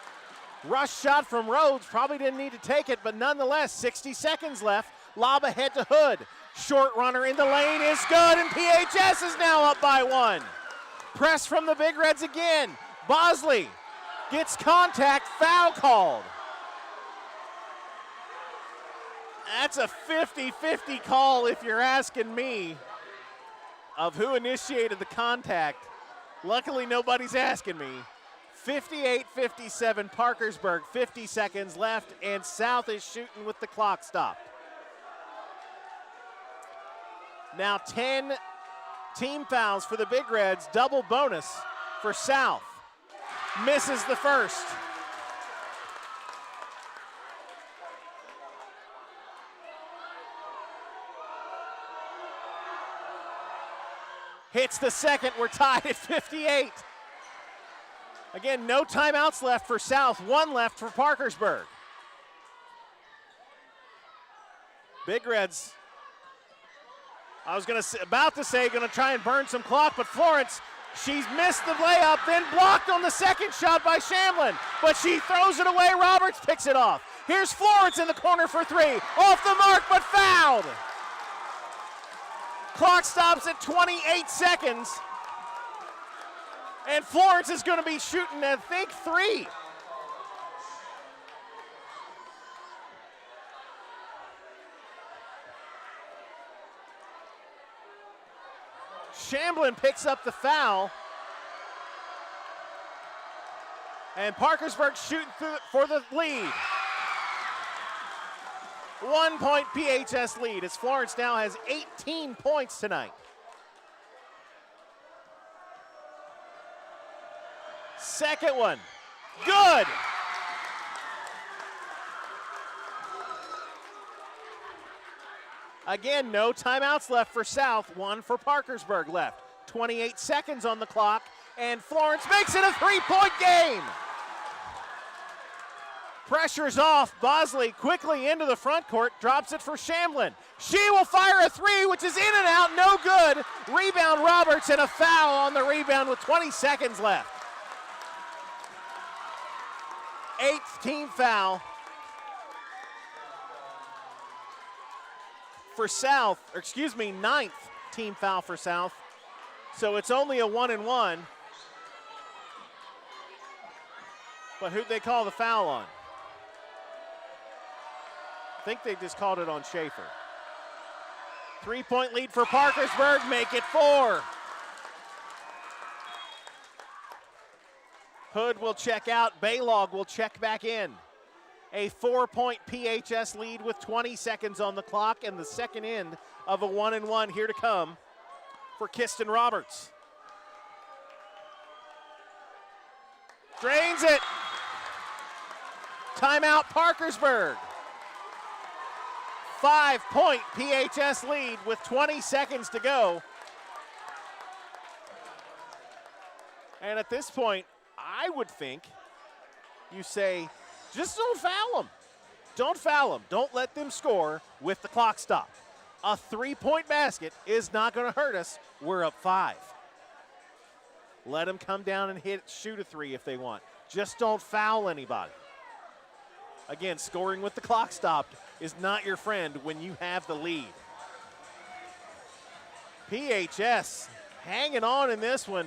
Speaker 1: Rush shot from Rhodes. Probably didn't need to take it, but nonetheless, 60 seconds left. Lob ahead to Hood. Short runner in the lane is good, and PHS is now up by 1. Press from the Big Reds again. Bosley gets contact, foul called. That's a 50-50 call if you're asking me of who initiated the contact. Luckily, nobody's asking me. 58-57 Parkersburg, 50 seconds left, and South is shooting with the clock stopped. Now 10 team fouls for the Big Reds, double bonus for South. Misses the first. Hits the second, we're tied at 58. Again, no timeouts left for South, 1 left for Parkersburg. Big Reds, I was about to say, going to try and burn some clock, but Florence, she's missed the layup, then blocked on the second shot by Shamblin, but she throws it away. Roberts picks it off. Here's Florence in the corner for 3. Off the mark, but fouled. Clock stops at 28 seconds. And Florence is going to be shooting, I think, 3. Shamblin picks up the foul. And Parkersburg shooting for the lead. 1 point PHS lead as Florence now has 18 points tonight. Second one, good. Again, no timeouts left for South, one for Parkersburg left. 28 seconds on the clock, and Florence makes it a three-point game. Pressure's off. Bosley quickly into the front court, drops it for Shamblin. She will fire a three, which is in and out, no good. Rebound Roberts, and a foul on the rebound with 20 seconds left. Eighth team foul for South, or excuse me, ninth team foul for South. So it's only a 1-and-1. But who'd they call the foul on? I think they just called it on Schaefer. 3-point lead for Parkersburg, make it 4. Hood will check out, Baylog will check back in. A 4-point PHS lead with 20 seconds on the clock and the second end of a 1-and-1 here to come for Kiston Roberts. Drains it. Timeout Parkersburg. 5-point PHS lead with 20 seconds to go. And at this point, I would think you say, just don't foul them. Don't foul them. Don't let them score with the clock stopped. A 3-point basket is not going to hurt us. We're up 5. Let them come down and shoot a 3 if they want. Just don't foul anybody. Again, scoring with the clock stopped is not your friend when you have the lead. PHS hanging on in this one,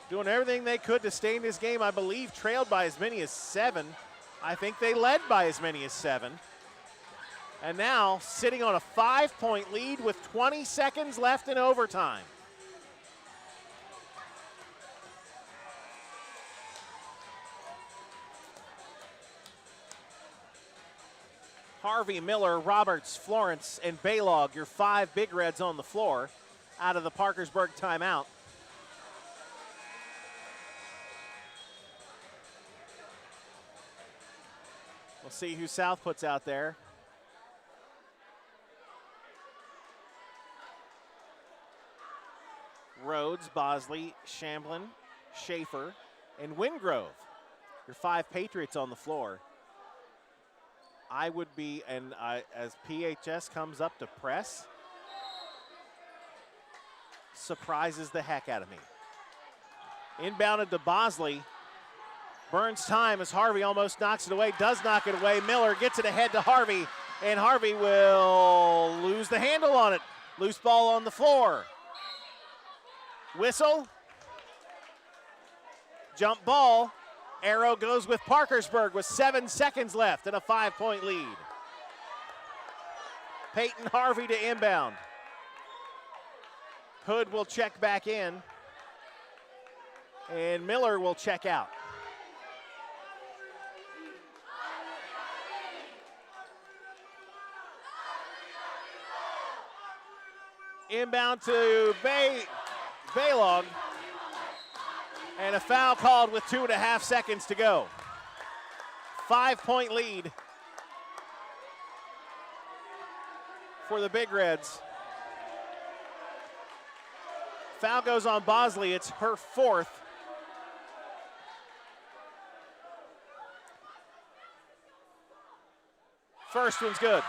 Speaker 1: doing everything they could to stay in this game. I believe trailed by as many as 7. I think they led by as many as 7. And now sitting on a 5-point lead with 20 seconds left in overtime. Harvey, Miller, Roberts, Florence, and Baylog, your 5 Big Reds on the floor out of the Parkersburg timeout. We'll see who South puts out there. Rhodes, Bosley, Shamblin, Schaefer, and Wingrove. Your 5 Patriots on the floor. I would be, and as PHS comes up to press, surprises the heck out of me. Inbounded to Bosley. Burns time as Harvey almost knocks it away, does knock it away. Miller gets it ahead to Harvey, and Harvey will lose the handle on it. Loose ball on the floor. Whistle. Jump ball. Arrow goes with Parkersburg with 7 seconds left and a 5-point lead. Peyton Harvey to inbound. Hood will check back in. And Miller will check out. Inbound to Baylog. And a foul called with 2.5 seconds to go. 5-point lead for the Big Reds. Foul goes on Bosley. It's her 4th. First one's good.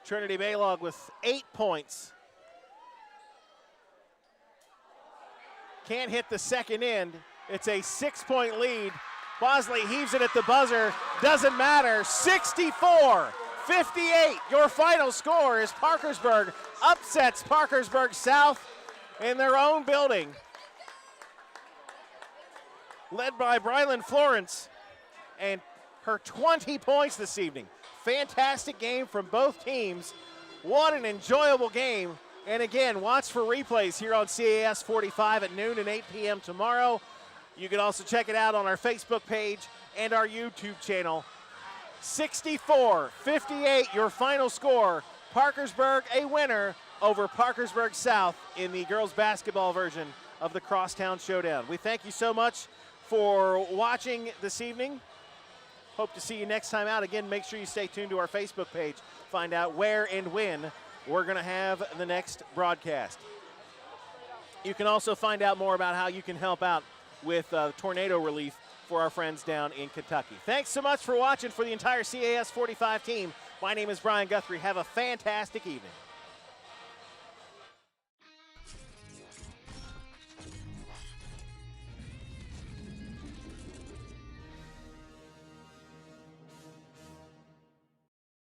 Speaker 1: Trinity Baylog with 8 points. Can't hit the second end. It's a 6-point lead. Bosley heaves it at the buzzer. Doesn't matter. 64-58. Your final score is Parkersburg upsets Parkersburg South in their own building. Led by Brylan Florence and her 20 points this evening. fantastic game from both teams. What an enjoyable game. And again, watch for replays here on CAS 45 at noon and 8 p.m. tomorrow. You can also check it out on our Facebook page and our YouTube channel. 64-58, your final score. Parkersburg a winner over Parkersburg South in the girls basketball version of the Crosstown Showdown. We thank you so much for watching this evening. Hope to see you next time out. Again, make sure you stay tuned to our Facebook page. Find out where and when we're going to have the next broadcast. You can also find out more about how you can help out with tornado relief for our friends down in Kentucky. Thanks so much for watching. For the entire CAS 45 team, my name is Brian Guthrie. Have a fantastic evening.